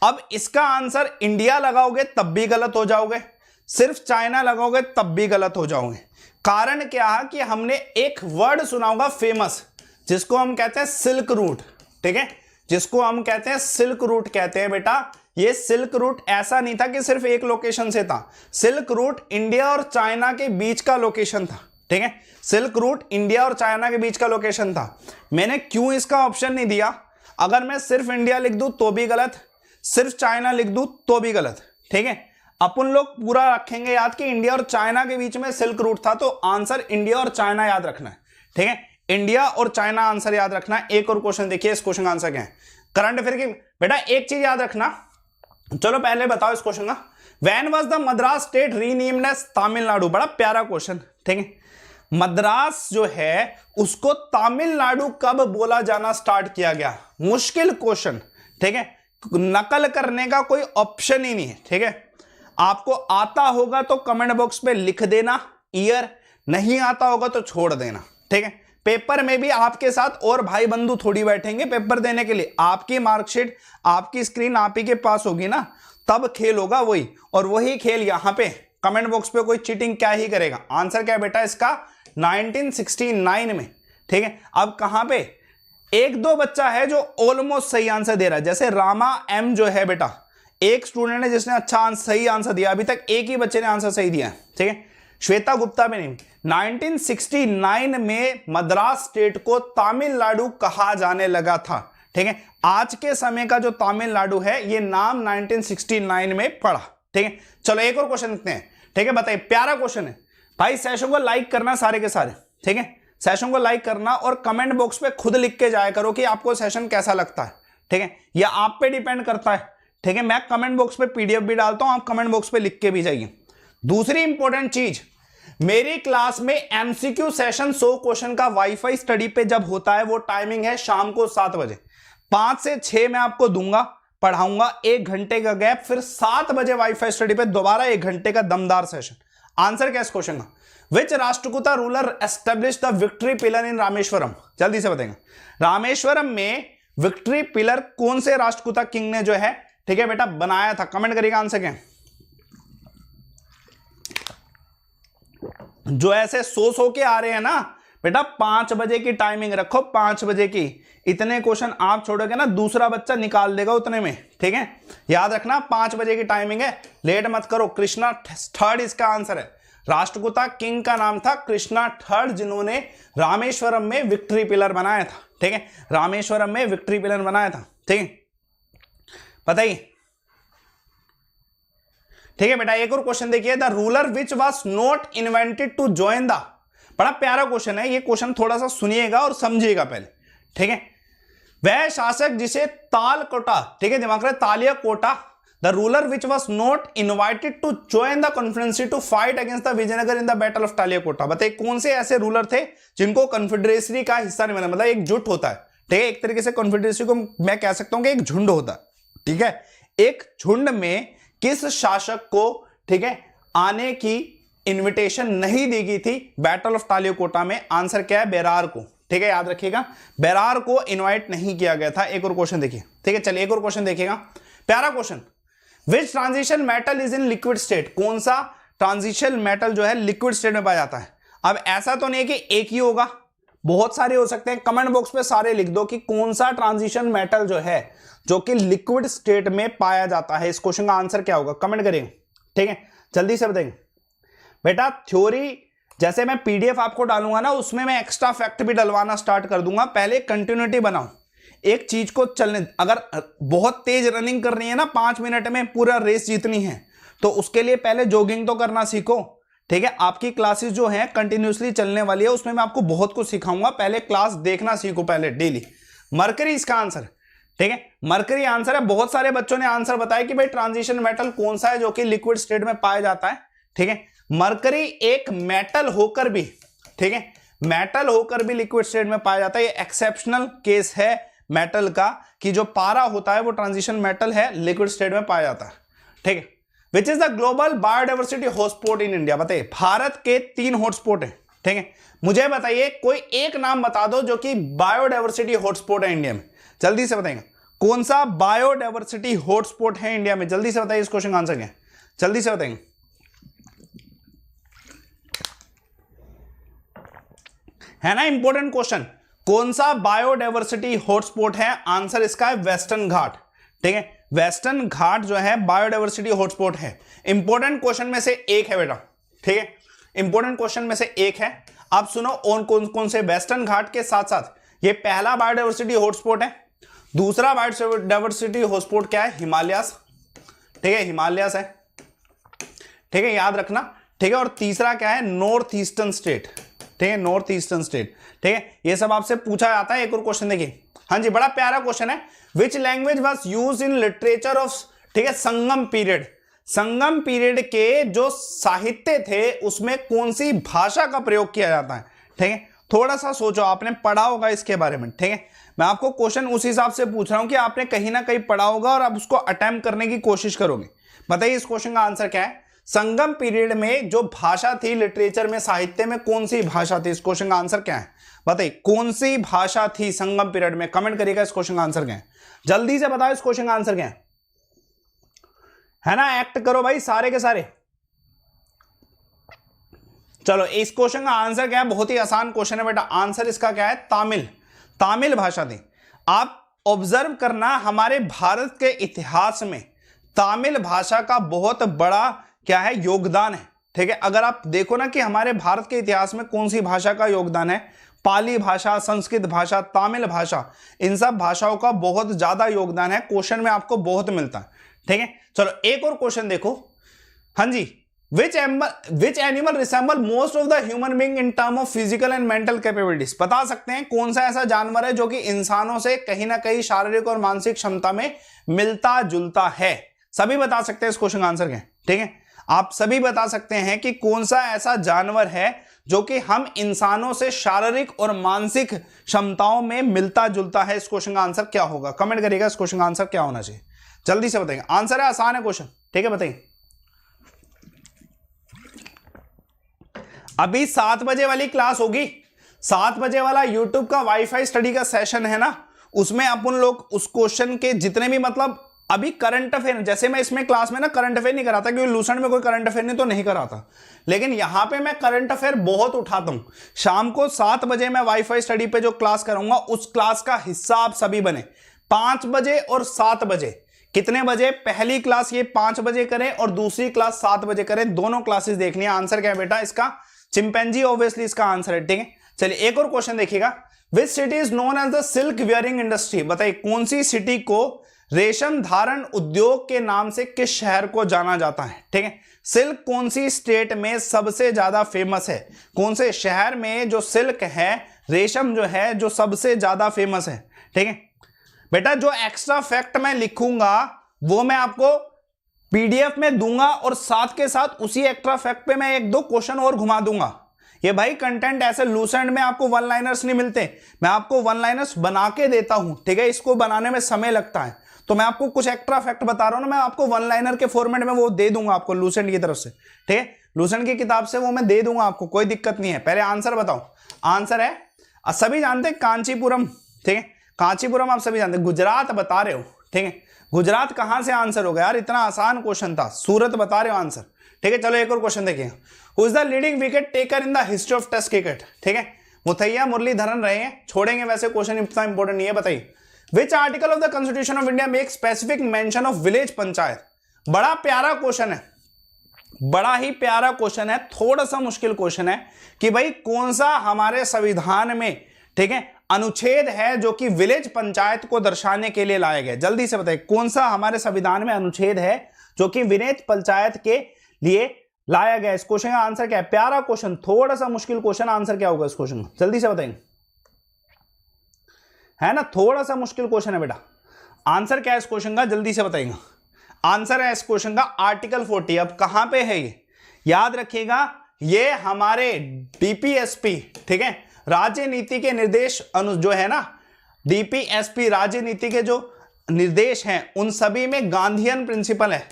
अब इसका आंसर इंडिया लगाओगे तब भी गलत हो जाओगे, सिर्फ चाइना लगाओगे तब भी गलत हो जाओगे। कारण क्या है कि हमने एक वर्ड सुना होगा फेमस, जिसको हम कहते हैं सिल्क रूट, ठीक है। जिसको हम कहते हैं सिल्क रूट कहते हैं बेटा। ये सिल्क रूट ऐसा नहीं था कि सिर्फ एक लोकेशन से था, सिल्क रूट इंडिया और चाइना के बीच का लोकेशन था, ठीक है। सिल्क रूट इंडिया और चाइना के बीच का लोकेशन था। मैंने क्यों इसका ऑप्शन नहीं दिया? अगर मैं सिर्फ इंडिया लिख दूं तो भी गलत, सिर्फ चाइना लिख दूं तो भी गलत, ठीक है। अपन लोग पूरा रखेंगे याद कि इंडिया और चाइना के बीच में सिल्क रूट था, तो आंसर इंडिया और चाइना याद रखना है, ठीक है। इंडिया और चाइना आंसर याद रखना है। एक और क्वेश्चन देखिए, इस क्वेश्चन का आंसर क्या है? करंट अफेयर की बेटा एक चीज याद रखना, चलो पहले बताओ इस क्वेश्चन का। When was the Madras state renamed as Tamil Nadu? बड़ा प्यारा क्वेश्चन, ठीक है। मद्रास जो है उसको तमिलनाडु कब बोला जाना स्टार्ट किया गया? मुश्किल क्वेश्चन, ठीक है। नकल करने का कोई ऑप्शन ही नहीं है, ठीक है। आपको आता होगा तो कमेंट बॉक्स पे लिख देना ईयर, नहीं आता होगा तो छोड़ देना, ठीक है। पेपर में भी आपके साथ और भाई बंधु थोड़ी बैठेंगे पेपर देने के लिए, आपकी मार्कशीट आपकी स्क्रीन आप ही के पास होगी ना, तब खेल होगा वही, और वही खेल यहां पे कमेंट बॉक्स पे कोई चीटिंग क्या ही करेगा। आंसर क्या है बेटा इसका? 1969 में, ठीक है। अब कहां पे एक दो बच्चा है जो ऑलमोस्ट सही आंसर दे रहा है, जैसे रामा एम जो है बेटा, एक स्टूडेंट है जिसने अच्छा सही आंसर दिया, अभी तक एक ही बच्चे ने आंसर सही दिया है, ठीक है। श्वेता गुप्ता भी नहीं। 1969 में मद्रास स्टेट को तमिलनाडु कहा जाने लगा था, ठीक है। आज के समय का जो तमिलनाडु है ये नाम 1969 में पड़ा, ठीक है। चलो एक और क्वेश्चन देखते हैं, ठीक है। बताइए, प्यारा क्वेश्चन है भाई। सेशन को लाइक करना सारे के सारे, ठीक है। सेशन को लाइक करना और कमेंट बॉक्स पे खुद लिख के जाया करो कि आपको सेशन कैसा लगता है, ठीक है। या आप पे डिपेंड करता है, ठीक है। मैं कमेंट बॉक्स पे पीडीएफ भी डालता हूं, आप कमेंट बॉक्स पे लिख के भी जाइए। दूसरी इंपॉर्टेंट चीज, मेरी क्लास में एमसीक्यू सेशन 100 क्वेश्चन का वाईफाई स्टडी पे जब होता है, वो टाइमिंग है शाम को 7 बजे। 5 से 6 मैं आपको दूंगा, पढ़ाऊंगा, 1 घंटे का गैप, फिर 7 बजे वाईफाई स्टडी पे दोबारा 1 घंटे का दमदार सेशन। आंसर क्या है इस क्वेश्चन का? Which Rashtrakuta ruler establish the victory pillar in Rameshwaram? जल्दी से बताएंगे। रामेश्वरम में विक्ट्री पिलर कौन से राष्ट्रकूटा किंग ने जो है, ठीक है बेटा, बनाया था? कमेंट करिएगा आंसर क्या है। जो ऐसे सो के आ रहे हैं ना बेटा, 5 बजे की टाइमिंग रखो, 5 बजे की। इतने क्वेश्चन आप छोड़ोगे ना, दूसरा बच्चा निकाल देगा उतने में, ठीक है। याद रखना 5 बजे की टाइमिंग है, लेट मत करो। कृष्णा थर्ड इसका आंसर है। राष्ट्रकूटा किंग का नाम था कृष्णा थर्ड, जिन्होंने रामेश्वरम में विक्ट्री पिलर बनाया था, ठीक है। रामेश्वरम में विक्ट्री पिलर बनाया था, ठीक है। बताइए, ठीक है बेटा। एक और क्वेश्चन देखिए, the ruler which was not invented to join the? बड़ा प्यारा क्वेश्चन है ये, क्वेश्चन थोड़ा सा सुनिएगा और समझिएगा पहले, ठीक है। वह शासक जिसे तालकोटा, ठीक है, दिमाग में Talikota, the ruler which was not invited to join the confederacy to fight against the Vijayanagar in the battle of Talikota. बताइए कौन से ऐसे रूलर थे जिनको कॉन्फेडरेसी का हिस्सा नहीं बना? मतलब एक जुट होता है, ठीक है। एक तरीके से कॉन्फेडरेसी को मैं कह सकता हूं कि एक झुंड होता है, ठीक है। एक झुंड में किस शासक को, ठीक है, आने की इनविटेशन नहीं दी गई थी बैटल ऑफ तालियाकोटा में? आंसर क्या है? बेरार को, ठीक है। याद रखिएगा, बेरार को इनवाइट नहीं किया गया था। एक और क्वेश्चन देखिए, ठीक है। चलिए एक और क्वेश्चन देखिएगा, प्यारा question. Which transition metal is in liquid state, कौन सा ट्रांजिशन मेटल जो है लिक्विड स्टेट में पाया जाता है। अब ऐसा तो नहीं है कि एक ही होगा, बहुत सारे हो सकते हैं। कमेंट बॉक्स पे सारे लिख दो कि कौन सा ट्रांजिशन मेटल जो है जो कि लिक्विड स्टेट में पाया जाता है। इस क्वेश्चन का आंसर क्या होगा कमेंट करेंगे, ठीक है, जल्दी से बताएंगे। बेटा थ्योरी जैसे मैं पीडीएफ आपको डालूंगा ना, उसमें मैं एक्स्ट्रा फैक्ट भी डलवाना स्टार्ट कर दूंगा। पहले कंटिन्यूटी बनाओ, एक चीज को चलने, अगर बहुत तेज रनिंग करनी है ना, 5 मिनट में पूरा रेस जीतनी है, तो उसके लिए पहले जॉगिंग तो करना सीखो, ठीक है। आपकी क्लासेस जो है कंटिन्यूसली चलने वाली है, उसमें मैं आपको बहुत कुछ सिखाऊंगा। पहले क्लास देखना सीखो पहले डेली। मरकरी इसका आंसर, ठीक है, मरकरी आंसर है। बहुत सारे बच्चों ने आंसर बताया कि भाई ट्रांजिशन मेटल कौन सा है जो कि लिक्विड स्टेट में पाया जाता है, ठीक है। मरकरी एक मेटल होकर भी, ठीक है, मेटल होकर भी लिक्विड स्टेट में पाया जाता है। ये एक्सेप्शनल केस है मेटल का कि जो पारा होता है वो ट्रांजिशन मेटल है, लिक्विड स्टेट में पाया जाता है, ठीक है। Which is the global biodiversity hotspot in India, बताइए। भारत के 3 हॉटस्पॉट है, ठीक है। मुझे बताइए कोई एक नाम बता दो जो कि बायोडाइवर्सिटी हॉटस्पॉट है इंडिया में, जल्दी से बताएंगे। कौन सा बायोडाइवर्सिटी हॉटस्पॉट है इंडिया में, जल्दी से बताइए। इस क्वेश्चन का आंसर क्या है, जल्दी से बताएंगे। है ना इंपॉर्टेंट क्वेश्चन, कौन सा बायोडाइवर्सिटी हॉटस्पॉट है, आंसर इसका है वेस्टर्न घाट, ठीक है। वेस्टर्न घाट जो है बायोडाइवर्सिटी हॉटस्पॉट है। इंपॉर्टेंट क्वेश्चन में से एक है बेटा, ठीक है, इंपॉर्टेंट क्वेश्चन में से एक है। आप सुनो और कौन कौन से वेस्टर्न घाट के साथ साथ ये पहला बायोडाइवर्सिटी हॉटस्पॉट है। दूसरा बायोडाइवर्सिटी हॉटस्पॉट क्या है, हिमालयास, ठीक है, हिमालयास है, ठीक है, याद रखना, ठीक है। और तीसरा क्या है, नॉर्थ ईस्टर्न स्टेट, ठीक है, नॉर्थ ईस्टर्न स्टेट, ठीक है। ये सब आपसे पूछा जाता है। एक और क्वेश्चन देखिए, हाँ जी, बड़ा प्यारा क्वेश्चन है। Which language was used in literature of, ठीक है, संगम पीरियड। संगम पीरियड के जो साहित्य थे उसमें कौन सी भाषा का प्रयोग किया जाता है, ठीक है। थोड़ा सा सोचो, आपने पढ़ा होगा इसके बारे में, ठीक है। मैं आपको क्वेश्चन उस हिसाब से पूछ रहा हूं कि आपने कहीं ना कहीं पढ़ा होगा और आप उसको अटेम्प्ट करने की कोशिश करोगे। बताइए इस क्वेश्चन का आंसर क्या है। संगम पीरियड में जो भाषा थी लिटरेचर में, साहित्य में, कौन सी भाषा थी, इस क्वेश्चन का आंसर क्या है बताइए। कौन सी भाषा थी संगम पीरियड में, कमेंट करिएगा। इस क्वेश्चन का आंसर क्या है, जल्दी से बताओ। इस क्वेश्चन का आंसर क्या है ना, एक्ट करो भाई सारे के सारे। चलो इस क्वेश्चन का आंसर क्या है, बहुत ही आसान क्वेश्चन है बेटा। आंसर इसका क्या है, तामिल, तामिल भाषा थी। आप ऑब्जर्व करना, हमारे भारत के इतिहास में तामिल भाषा का बहुत बड़ा क्या है, योगदान है, ठीक है। अगर आप देखो ना कि हमारे भारत के इतिहास में कौन सी भाषा का योगदान है, पाली भाषा, संस्कृत भाषा, तामिल भाषा, इन सब भाषाओं का बहुत ज्यादा योगदान है। क्वेश्चन में आपको बहुत मिलता है, ठीक है। चलो एक और क्वेश्चन देखो, हाँ जी। Which animal resemble most of the human being in term of physical and mental capabilities, बता सकते हैं कौन सा ऐसा जानवर है जो कि इंसानों से कहीं ना कहीं शारीरिक और मानसिक क्षमता में मिलता जुलता है। सभी बता सकते हैं इस क्वेश्चन का आंसर क्या है, ठीक है। आप सभी बता सकते हैं कि कौन सा ऐसा जानवर है जो कि हम इंसानों से शारीरिक और मानसिक क्षमताओं में मिलता जुलता है। इस क्वेश्चन का आंसर क्या होगा, कमेंट करिएगा। इस क्वेश्चन का आंसर क्या होना चाहिए, जल्दी से बताएंगे। आंसर है, आसान है क्वेश्चन, ठीक है, बताइए। अभी 7 बजे वाली क्लास होगी, 7 बजे वाला यूट्यूब का वाईफाई स्टडी का सेशन है ना, उसमें अपन लोग उस क्वेश्चन के जितने भी, मतलब अभी करंट अफेयर, जैसे मैं इसमें क्लास में ना करंट अफेयर नहीं कराता क्योंकि लूसेंट में कोई करंट अफेयर नहीं तो नहीं कराता, लेकिन यहां पे मैं करंट अफेयर बहुत उठाता हूं। शाम को 7 बजे मैं वाईफाई स्टडी पे जो क्लास करूंगा उस क्लास का हिस्सा आप सभी बने। 5 बजे और 7 बजे, कितने बजे, पहली क्लास ये 5 बजे करें और दूसरी क्लास 7 बजे करें, दोनों क्लासेस देखनी है। आंसर क्या है बेटा इसका, चिंपैंजी ऑब्वियसली इसका आंसर है, ठीक है। चलिए एक और क्वेश्चन देखिएगा। Which city is known as the silk wearing industry, बताइए कौन सी सिटी को रेशम धारण उद्योग के नाम से किस शहर को जाना जाता है, ठीक है। सिल्क कौन सी स्टेट में सबसे ज्यादा फेमस है, कौन से शहर में जो सिल्क है, रेशम जो है, जो सबसे ज्यादा फेमस है, ठीक है। बेटा जो एक्स्ट्रा फैक्ट मैं लिखूंगा वो मैं आपको पीडीएफ में दूंगा और साथ के साथ उसी एक्स्ट्रा फैक्ट पे मैं 1-2 क्वेश्चन और घुमा दूंगा। ये भाई कंटेंट ऐसे लूसेंट में आपको वन लाइनर्स नहीं मिलते, मैं आपको वन लाइनर्स बना के देता हूं, ठीक है। इसको बनाने में समय लगता है, तो मैं आपको कुछ एक्स्ट्रा फैक्ट बता रहा हूं ना, मैं आपको वन लाइनर के फॉर्मेट में वो दे दूंगा आपको लूसेंट की तरफ से, ठीक है। लूसेंट की किताब से वो मैं दे दूंगा आपको, कोई दिक्कत नहीं है। पहले आंसर बताओ। आंसर है, सभी जानते हैं कांचीपुरम, ठीक है, कांचीपुरम आप सभी जानते हैं, गुजरात बता रहे हो, ठीक है, गुजरात कहां से आंसर होगा यार, इतना आसान क्वेश्चन था, सूरत बता रहे हो आंसर। ठीक है, चलो एक और क्वेश्चन देखिए, who is the leading wicket taker in the history of test cricket. ठीक है, मुथैया मुरलीधरन रहे हैं, छोड़ेंगे वैसे, क्वेश्चन इतना इंपॉर्टेंट नहीं है, बताइए which article of the constitution of India make specific mention of village panchayat. बड़ा प्यारा क्वेश्चन है, बड़ा ही प्यारा क्वेश्चन है, थोड़ा सा मुश्किल क्वेश्चन है कि भाई कौन सा हमारे संविधान में, ठीक है, अनुच्छेद है जो कि विलेज पंचायत को दर्शाने के लिए लाया गया। जल्दी से बताइए कौन सा हमारे संविधान में अनुच्छेद है जो कि विलेज पंचायत के लिए लाया गया। इस क्वेश्चन का आंसर क्या है? प्यारा क्वेश्चन, थोड़ा सा मुश्किल क्वेश्चन, आंसर क्या होगा इस क्वेश्चन का, जल्दी से बताएंगे, है ना, थोड़ा सा मुश्किल क्वेश्चन है बेटा। आंसर क्या है इस क्वेश्चन का, जल्दी से बताएंगे। आंसर है इस क्वेश्चन का आर्टिकल 40। अब कहां पे है ये, याद रखिएगा, ये हमारे डीपीएसपी, ठीक है, राज्य नीति के निर्देश जो है ना, डीपीएसपी राज्य नीति के जो निर्देश हैं उन सभी में गांधीयन प्रिंसिपल है।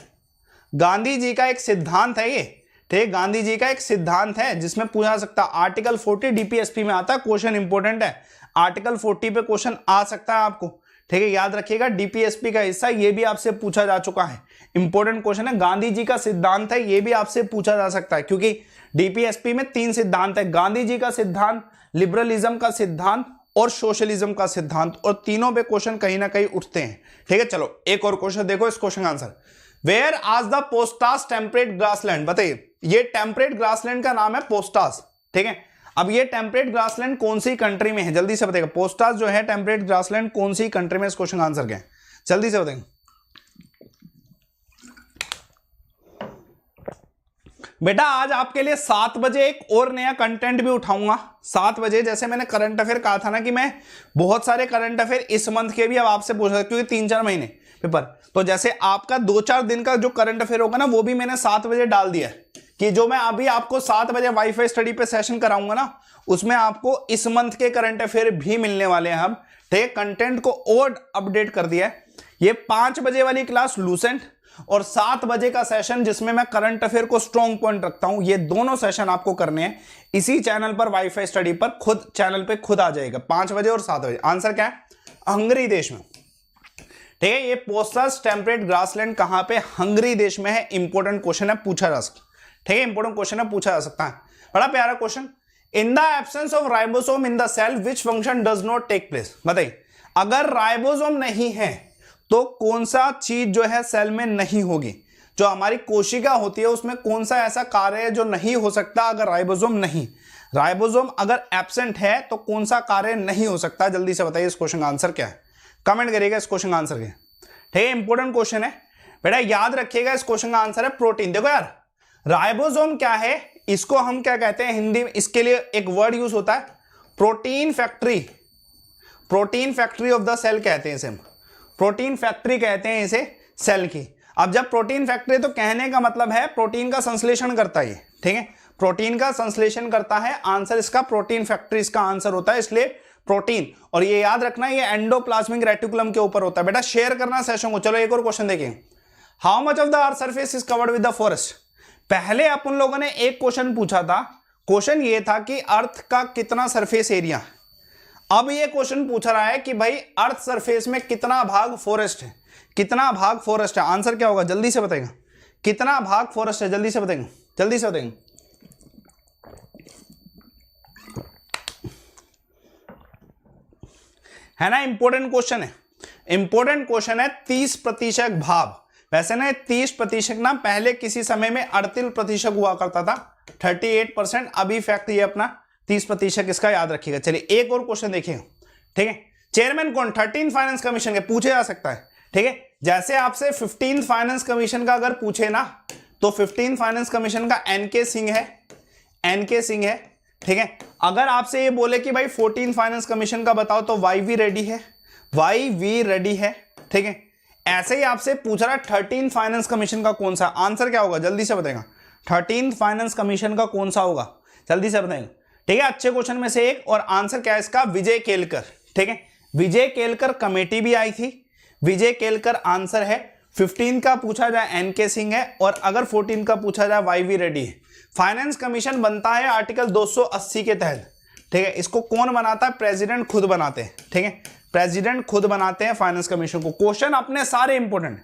गांधी जी का एक सिद्धांत है ये, ठीक है, गांधी जी का एक सिद्धांत है जिसमें पूछा सकता। आर्टिकल 40 डीपीएसपी में आता है, क्वेश्चन इंपॉर्टेंट है, आर्टिकल 40 पे क्वेश्चन आ सकता है आपको। ठीक है, याद रखिएगा, डीपीएसपी का हिस्सा ये भी आपसे पूछा जा चुका है, इंपॉर्टेंट क्वेश्चन है। गांधी जी का सिद्धांत है, ये भी आपसे पूछा जा सकता है, क्योंकि डीपीएसपी में 3 सिद्धांत है, गांधी जी का सिद्धांत, लिबरलिज्म का सिद्धांत और सोशलिज्म का सिद्धांत, और तीनों पे क्वेश्चन कहीं ना कहीं उठते हैं। ठीक है, चलो एक और क्वेश्चन देखो, इस क्वेश्चन का आंसर, वेयर आज द पोस्टास टेम्परेट ग्रासलैंड। बताइए, ये टेम्परेट ग्रासलैंड का नाम है पोस्टास। ठीक है, अब ये टेम्परेट ग्रासलैंड कौन सी कंट्री में है, जल्दी से बताइएगा, पोस्टास जो है टेम्परेट ग्रासलैंड कौन सी कंट्री में, इस क्वेश्चन का आंसर क्या है, जल्दी से बताएंगे बेटा। आज आपके लिए 7 बजे एक और नया कंटेंट भी उठाऊंगा, 7 बजे। जैसे मैंने करंट अफेयर कहा था ना कि मैं बहुत सारे करंट अफेयर इस मंथ के भी अब आपसे पूछ रहा, क्योंकि 3-4 महीने पेपर, तो जैसे आपका 2-4 दिन का जो करंट अफेयर होगा ना, वो भी मैंने 7 बजे डाल दिया है, कि जो मैं अभी आपको 7 बजे वाईफाई स्टडी पे सेशन कराऊंगा ना, उसमें आपको इस मंथ के करंट अफेयर भी मिलने वाले हैं हम। ठीक है, कंटेंट को और अपडेट कर दिया है। ये 5 बजे वाली क्लास लूसेंट और 7 बजे का सेशन जिसमें मैं करंट अफेयर को स्ट्रॉन्ग पॉइंट रखता हूं, ये दोनों सेशन आपको करने हैं इसी चैनल पर, वाईफाई स्टडी पर, खुद चैनल पे खुद आ जाएगा, 5 बजे और 7 बजे। आंसर क्या है? हंगरी देश में। ठीक है, ये पोस्टास टेम्परेट ग्रासलैंड कहां पे? हंगरी देश में है। इंपॉर्टेंट क्वेश्चन है, पूछा जा सकता। ठीक है, इंपॉर्टेंट क्वेश्चन है, पूछा जा सकता है, बड़ा प्यारा question. In the absence of ribosome in the cell which function does not take place. बताइए, अगर राइबोसोम नहीं है तो कौन सा चीज जो है सेल में नहीं होगी? जो हमारी कोशिका होती है उसमें कौन सा ऐसा कार्य है जो नहीं हो सकता अगर राइबोसोम नहीं? राइबोसोम अगर एब्सेंट है तो कौन सा कार्य नहीं हो सकता? जल्दी से बताइए, इस क्वेश्चन का आंसर क्या है, कमेंट करिएगा इस क्वेश्चन का आंसर क्या है। ठीक है, इंपॉर्टेंट क्वेश्चन है बेटा, याद रखिएगा, इस क्वेश्चन का आंसर है प्रोटीन। देखो यार, राइबोसोम क्या है, इसको हम क्या कहते हैं हिंदी में, इसके लिए एक वर्ड यूज होता है protein factory. Protein factory of the cell कहते हैं इसे हम, प्रोटीन फैक्ट्री कहते हैं इसे सेल की। अब जब प्रोटीन फैक्ट्री, तो कहने का मतलब है प्रोटीन का संश्लेषण करता है। ठीक है, प्रोटीन का संश्लेषण करता है, आंसर इसका प्रोटीन फैक्ट्री इसका आंसर होता है, इसलिए प्रोटीन। और ये याद रखना, ये एंडोप्लाज्मिक रेटिकुलम के ऊपर होता है। बेटा शेयर करना सेशन को। चलो एक और क्वेश्चन देखिए, how much of the earth surface is covered with the forest. पहले अपन लोगों ने एक क्वेश्चन पूछा था, क्वेश्चन ये था कि अर्थ का कितना सरफेस एरिया। अब ये क्वेश्चन पूछ रहा है कि भाई अर्थ सरफेस में कितना भाग फॉरेस्ट है, कितना भाग फॉरेस्ट है। आंसर क्या होगा, जल्दी से बताएगा, कितना भाग फॉरेस्ट है, जल्दी से बताएंगे, जल्दी से बताएंगे। है ना, इंपॉर्टेंट क्वेश्चन है, इंपॉर्टेंट क्वेश्चन है। 30% भाग, वैसे ना 30% ना पहले किसी समय में 38% हुआ करता था, 38%। अभी फैक्ट ये अपना 30%, इसका याद रखिएगा। चलिए एक और क्वेश्चन देखिएगा। ठीक है, चेयरमैन कौन 13 फाइनेंस कमीशन के, पूछे जा सकता है। ठीक है, जैसे आपसे 15 फाइनेंस कमीशन का अगर पूछे ना, तो 15 फाइनेंस कमीशन का एनके सिंह है, एनके सिंह है। ठीक है, अगर आपसे ये बोले कि भाई 14 फाइनेंस कमीशन का बताओ, तो वाई रेड्डी है, वाई रेड्डी है। ठीक है, ऐसे ही आपसे पूछ रहा है 13 फाइनेंस कमीशन का कौन सा, आंसर क्या होगा, जल्दी से बताएगा। 13 फाइनेंस कमीशन का कौन सा होगा, जल्दी से बताएगा। ठीक है, अच्छे क्वेश्चन में से एक। और आंसर क्या है इसका, विजय केलकर। ठीक है, विजय केलकर कमेटी भी आई थी, विजय केलकर आंसर है। 15 का पूछा जाए एनके सिंह है, और अगर 14 का पूछा जाए वाई रेड्डी है। फाइनेंस कमीशन बनता है आर्टिकल 280 के तहत। ठीक है। इसको कौन बनाता है? प्रेसिडेंट खुद बनाते हैं, ठीक है, प्रेसिडेंट खुद बनाते हैं फाइनेंस कमीशन को। क्वेश्चन अपने सारे इंपॉर्टेंट,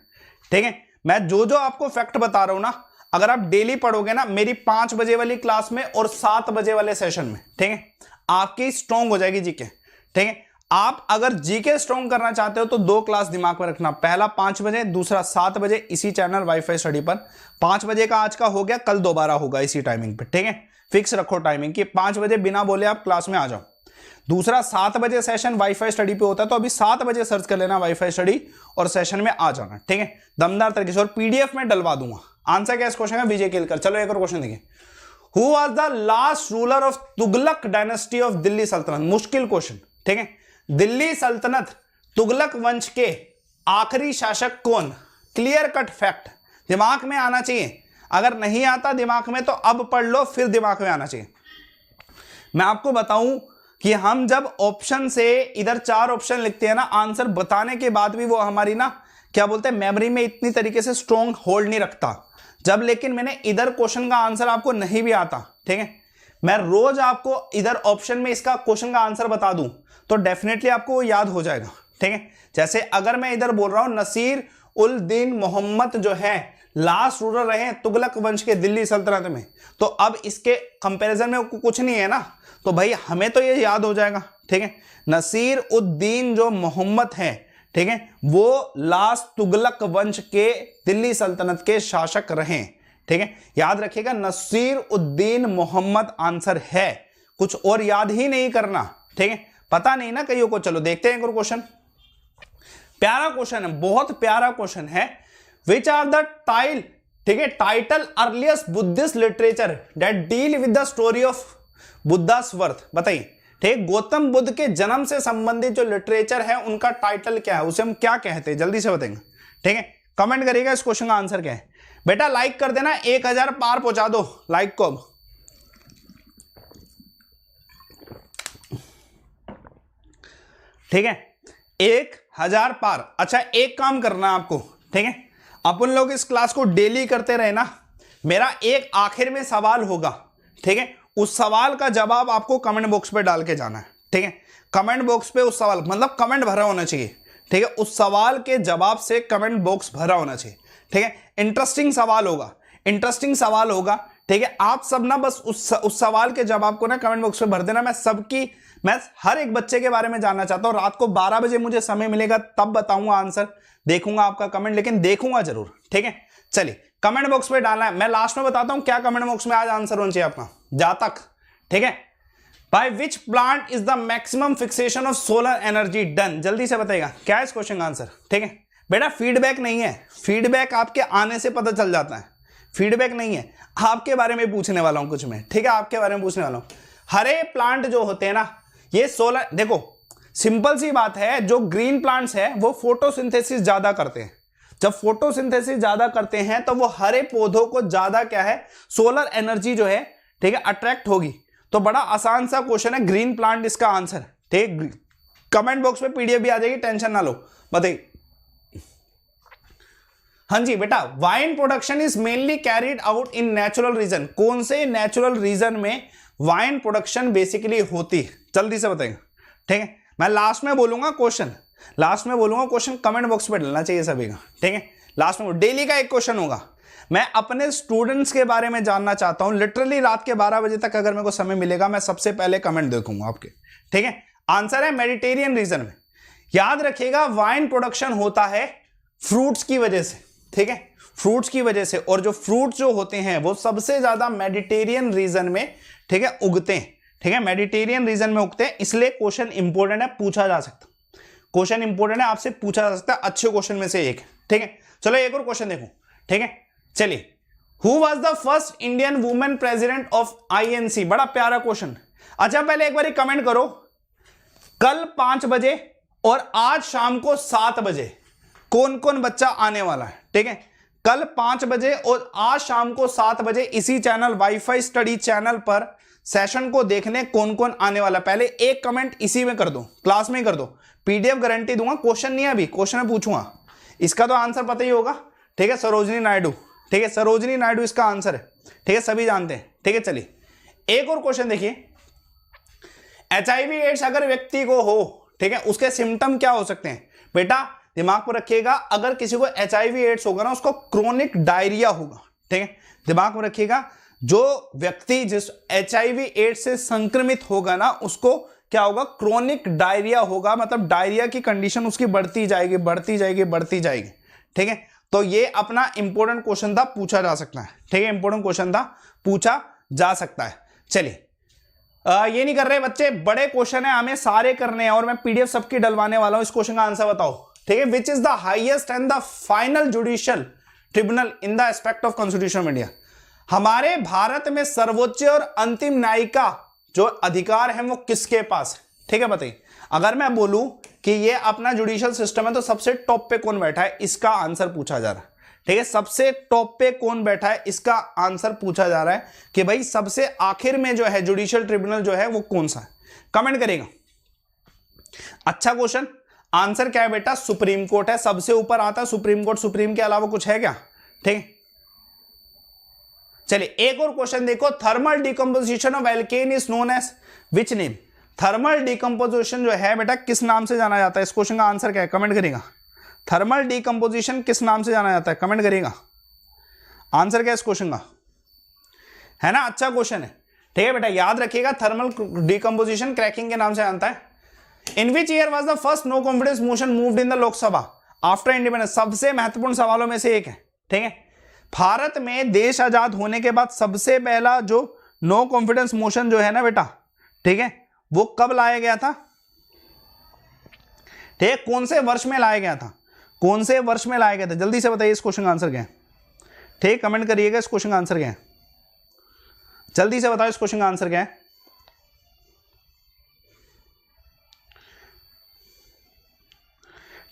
ठीक है। मैं जो जो आपको फैक्ट बता रहा हूं ना, अगर आप डेली पढ़ोगे ना मेरी 5 बजे वाली क्लास में और 7 बजे वाले सेशन में, ठीक है, आपकी स्ट्रॉन्ग हो जाएगी जीके, ठीक है। आप अगर जीके स्ट्रॉन्ग करना चाहते हो तो 2 क्लास दिमाग में रखना, पहला 5 बजे, दूसरा 7 बजे इसी चैनल वाईफाई स्टडी पर। 5 बजे का आज का हो गया, कल दोबारा होगा इसी टाइमिंग पे, ठीक है। फिक्स रखो टाइमिंग कि 5 बजे बिना बोले आप क्लास में आ जाओ। दूसरा 7 बजे सेशन वाईफाई स्टडी पे होता है, तो अभी 7 बजे सर्च कर लेना वाईफाई स्टडी और सेशन में आ जाना, ठीक है, दमदार तरीके से। और पीडीएफ में डलवा दूंगा। आंसर क्या इस क्वेश्चन का? विजय केलकर। चलो एक और क्वेश्चन देखिए, who was the last ruler of Tughlaq dynasty of Delhi सल्तनत? मुश्किल क्वेश्चन, ठीक है। दिल्ली सल्तनत तुगलक वंश के आखिरी शासक कौन? क्लियर कट फैक्ट दिमाग में आना चाहिए। अगर नहीं आता दिमाग में तो अब पढ़ लो, फिर दिमाग में आना चाहिए। मैं आपको बताऊं कि हम जब ऑप्शन से इधर 4 ऑप्शन लिखते हैं ना, आंसर बताने के बाद भी वो हमारी ना क्या बोलते हैं मेमोरी में इतनी तरीके से स्ट्रॉन्ग होल्ड नहीं रखता। जब लेकिन मैंने इधर क्वेश्चन का आंसर आपको नहीं भी आता, ठीक है, मैं रोज आपको इधर ऑप्शन में इसका क्वेश्चन का आंसर बता दूं तो डेफिनेटली आपको वो याद हो जाएगा, ठीक है। जैसे अगर मैं इधर बोल रहा हूं नसीर उल दीन मोहम्मद जो है लास्ट रूलर रहे तुगलक वंश के दिल्ली सल्तनत में, तो अब इसके कंपैरिजन में कुछ नहीं है ना, तो भाई हमें तो ये याद हो जाएगा, ठीक है। नसीर उद्दीन जो मोहम्मद है, ठीक है, वो लास्ट तुगलक वंश के दिल्ली सल्तनत के शासक रहे, ठीक है। याद रखिएगा नसीर उद्दीन मोहम्मद आंसर है, कुछ और याद ही नहीं करना, ठीक है। पता नहीं ना कईयों को। चलो देखते हैं एक और क्वेश्चन, प्यारा क्वेश्चन है, बहुत प्यारा क्वेश्चन है। विच आर द टाइल, ठीक है, title earliest Buddhist literature that deal with the story of Buddhas birth? बताइए, ठीक, गौतम बुद्ध के जन्म से संबंधित जो लिटरेचर है उनका टाइटल क्या है, उसे हम क्या कहते हैं? जल्दी से बताएंगे, ठीक है, कमेंट करिएगा इस क्वेश्चन का आंसर क्या है। बेटा लाइक कर देना, 1000 पार पहुंचा दो लाइक को अब। ठीक है, 1000 पार। अच्छा एक काम करना आपको, ठीक है, अपन लोग इस क्लास को डेली करते रहे ना, मेरा एक आखिर में सवाल होगा, ठीक है, उस सवाल का जवाब आपको कमेंट बॉक्स पे डाल के जाना है, ठीक है। कमेंट बॉक्स पे उस सवाल मतलब कमेंट भरा होना चाहिए, ठीक है, उस सवाल के जवाब से कमेंट बॉक्स भरा होना चाहिए, ठीक है। इंटरेस्टिंग सवाल होगा, इंटरेस्टिंग सवाल होगा, ठीक है। आप सब ना बस उस सवाल के जवाब को ना कमेंट बॉक्स में भर देना। मैं हर एक बच्चे के बारे में जानना चाहता हूं। रात को 12 बजे मुझे समय मिलेगा तब बताऊंगा आंसर, देखूंगा आपका कमेंट, लेकिन देखूंगा जरूर, ठीक है। चलिए कमेंट बॉक्स में डालना है, मैं लास्ट में बताता हूं क्या कमेंट बॉक्स में आज आंसर होना चाहिए आपका जातक, ठीक है। By which plant is the maximum fixation of solar energy done? जल्दी से बताइएगा क्या है इस क्वेश्चन का आंसर, ठीक है। बेटा फीडबैक नहीं है, फीडबैक आपके आने से पता चल जाता है, फीडबैक नहीं है, आपके बारे में पूछने वाला हूं कुछ मैं, ठीक है, आपके बारे में पूछने वाला हूं। हरे प्लांट जो होते हैं ना ये सोलर, देखो सिंपल सी बात है, जो ग्रीन प्लांट्स है वो फोटोसिंथेसिस ज्यादा करते हैं। जब फोटोसिंथेसिस ज्यादा करते हैं तो वो हरे पौधों को ज्यादा क्या है सोलर एनर्जी जो है, ठीक है, अट्रैक्ट होगी। तो बड़ा आसान सा क्वेश्चन है, ग्रीन प्लांट इसका आंसर, ठीक। कमेंट बॉक्स में पीडीएफ भी आ जाएगी, टेंशन ना लो, बताइए। हाँ जी बेटा, wine production is mainly carried out in natural region. कौन से नेचुरल रीजन में वाइन प्रोडक्शन बेसिकली होती है? जल्दी से बताएंगे, ठीक है। मैं लास्ट में बोलूंगा क्वेश्चन, लास्ट में बोलूंगा क्वेश्चन, कमेंट बॉक्स पे डालना चाहिए सभी का, ठीक है। लास्ट में डेली का एक क्वेश्चन होगा। मैं अपने स्टूडेंट्स के बारे में जानना चाहता हूं, लिटरली रात के 12 बजे तक अगर मेरे को समय मिलेगा मैं सबसे पहले कमेंट देखूंगा आपके, ठीक है। आंसर है मेडिटेरियन रीजन में। याद रखिएगा वाइन प्रोडक्शन होता है फ्रूट्स की वजह से, ठीक है, फ्रूट्स की वजह से, और जो फ्रूट्स जो होते हैं वो सबसे ज्यादा मेडिटेरियन रीजन में, ठीक है, उगते हैं, ठीक है, मेडिटेरियन रीजन में उगते हैं। इसलिए क्वेश्चन इंपॉर्टेंट है, पूछा जा सकता, क्वेश्चन इंपॉर्टेंट है, आपसे पूछा जा सकता है, अच्छे क्वेश्चन में से एक, ठीक है। चलो एक और क्वेश्चन देखो, ठीक है। चलिए, who was the first Indian women president of INC? बड़ा प्यारा क्वेश्चन। अच्छा पहले एक बार कमेंट करो, कल 5 बजे और आज शाम को 7 बजे कौन कौन बच्चा आने वाला है, ठीक है। कल 5 बजे और आज शाम को 7 बजे इसी चैनल वाईफाई स्टडी चैनल पर सेशन को देखने कौन कौन आने वाला? पहले एक कमेंट इसी में कर दो, क्लास में ही कर दो, पीडीएफ गारंटी दूंगा। क्वेश्चन नहीं है अभी, क्वेश्चन में पूछूंगा, इसका तो आंसर पता ही होगा, ठीक है, सरोजनी नायडू, ठीक है, सरोजनी नायडू इसका आंसर है, ठीक है, सभी जानते हैं, ठीक है। चलिए एक और क्वेश्चन देखिए, एचआईवी एड्स अगर व्यक्ति को हो, ठीक है, उसके सिम्टम क्या हो सकते हैं बेटा, दिमाग पर रखिएगा, अगर किसी को एचआईवी एड्स होगा ना उसको क्रोनिक डायरिया होगा, ठीक है, दिमाग में रखिएगा, जो व्यक्ति जिस एचआईवी एड्स से संक्रमित होगा ना उसको क्या होगा, क्रोनिक डायरिया होगा, मतलब डायरिया की कंडीशन उसकी बढ़ती जाएगी बढ़ती जाएगी बढ़ती जाएगी, ठीक है। तो ये अपना इंपॉर्टेंट क्वेश्चन था, पूछा जा सकता है, ठीक है, इंपॉर्टेंट क्वेश्चन था, पूछा जा सकता है। चलिए ये नहीं कर रहे बच्चे, बड़े क्वेश्चन है, हमें सारे करने हैं और मैं पीडीएफ सबकी डलवाने वाला हूं। इस क्वेश्चन का आंसर बताओ, ठीक है। Which is the highest and the final judicial tribunal in the aspect of constitution of India. हमारे भारत में सर्वोच्च और अंतिम न्यायिका जो अधिकार है वो किसके पास है, ठीक है, बताइए। अगर मैं बोलूं कि ये अपना जुडिशियल सिस्टम है तो सबसे टॉप पे कौन बैठा है, इसका आंसर पूछा जा रहा है, ठीक है। सबसे टॉप पे कौन बैठा है इसका आंसर पूछा जा रहा है कि भाई सबसे आखिर में जो है जुडिशियल ट्रिब्यूनल जो है वो कौन सा है, कमेंट करेगा। अच्छा क्वेश्चन, आंसर क्या है बेटा, सुप्रीम कोर्ट है, सबसे ऊपर आता है सुप्रीम कोर्ट, सुप्रीम के अलावा कुछ है क्या, ठीक है। चलिए एक और क्वेश्चन देखो, thermal decomposition of alkane is known as which name. Thermal decomposition जो है बेटा किस नाम से जाना जाता है, इस क्वेश्चन का आंसर क्या है, कमेंट करेगा। थर्मल डिकम्पोजिशन किस नाम से जाना जाता है, कमेंट करेगा। आंसर क्या है इस क्वेश्चन का, है ना, अच्छा क्वेश्चन है, ठीक है बेटा, याद रखिएगा। थर्मल डिकम्पोजिशन क्रैकिंग के नाम से जानता है। In which year was the first no confidence motion moved in the Lok Sabha after independence. सबसे महत्वपूर्ण सवालों में से एक है, ठीक है। भारत में देश आजाद होने के बाद सबसे पहला जो नो कॉन्फिडेंस मोशन जो है ना बेटा, ठीक है, वो कब लाया गया था, ठीक है, कौन से वर्ष में लाया गया था, कौन से वर्ष में लाया गया था, जल्दी से बताइए इस क्वेश्चन का आंसर क्या है, ठीक, कमेंट करिएगा इस क्वेश्चन का आंसर क्या है, जल्दी से बताओ इस क्वेश्चन का आंसर क्या है।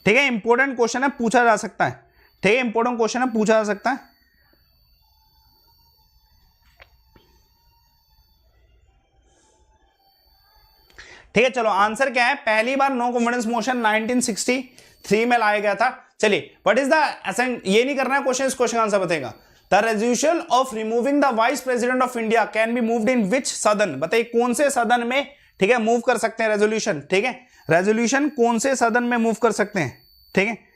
ठीक है, इंपॉर्टेंट क्वेश्चन है, पूछा जा सकता है, ठीक है, इंपॉर्टेंट क्वेश्चन है, पूछा जा सकता है। ठीक है, चलो आंसर क्या है, पहली बार नो कॉन्फिडेंस मोशन 1963 में लाया गया था। चलिए व्हाट इज द असेंट, ये नहीं करना है क्वेश्चन, इस क्वेश्चन का आंसर बताएगा। The resolution of removing the vice president of India can be moved in which सदन। बताइए कौन से सदन में, ठीक है, मूव कर सकते हैं रेजोल्यूशन, ठीक है, रेजोल्यूशन कौन से सदन में मूव कर सकते हैं, ठीक है।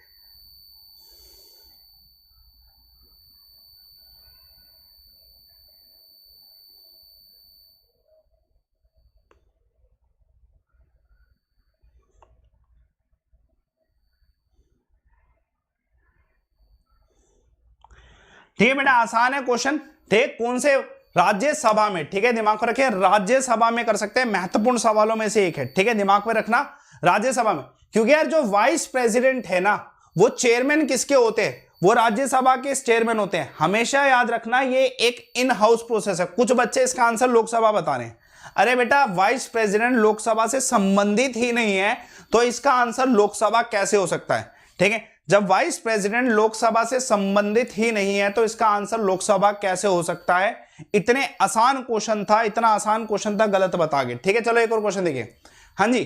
ठीक है बेटा, आसान है क्वेश्चन, ठीक, कौन से राज्यसभा में, ठीक है, दिमाग में रखिए, राज्यसभा में कर सकते हैं, महत्वपूर्ण सवालों में से एक है, ठीक है, दिमाग में रखना, राज्यसभा में। क्योंकि यार जो वाइस प्रेसिडेंट है ना वो चेयरमैन किसके होते हैं, वो राज्यसभा के चेयरमैन होते हैं। हमेशा याद रखना ये एक इन हाउस प्रोसेस है। कुछ बच्चे इसका आंसर लोकसभा बता रहे हैं, अरे बेटा वाइस प्रेसिडेंट लोकसभा से संबंधित ही नहीं है तो इसका आंसर लोकसभा कैसे हो सकता है, ठीक है। जब वाइस प्रेसिडेंट लोकसभा से संबंधित ही नहीं है तो इसका आंसर लोकसभा कैसे हो सकता है। इतने आसान क्वेश्चन था, इतना आसान क्वेश्चन था, गलत बता गए, ठीक है। चलो एक और क्वेश्चन देखिए, हाँ जी,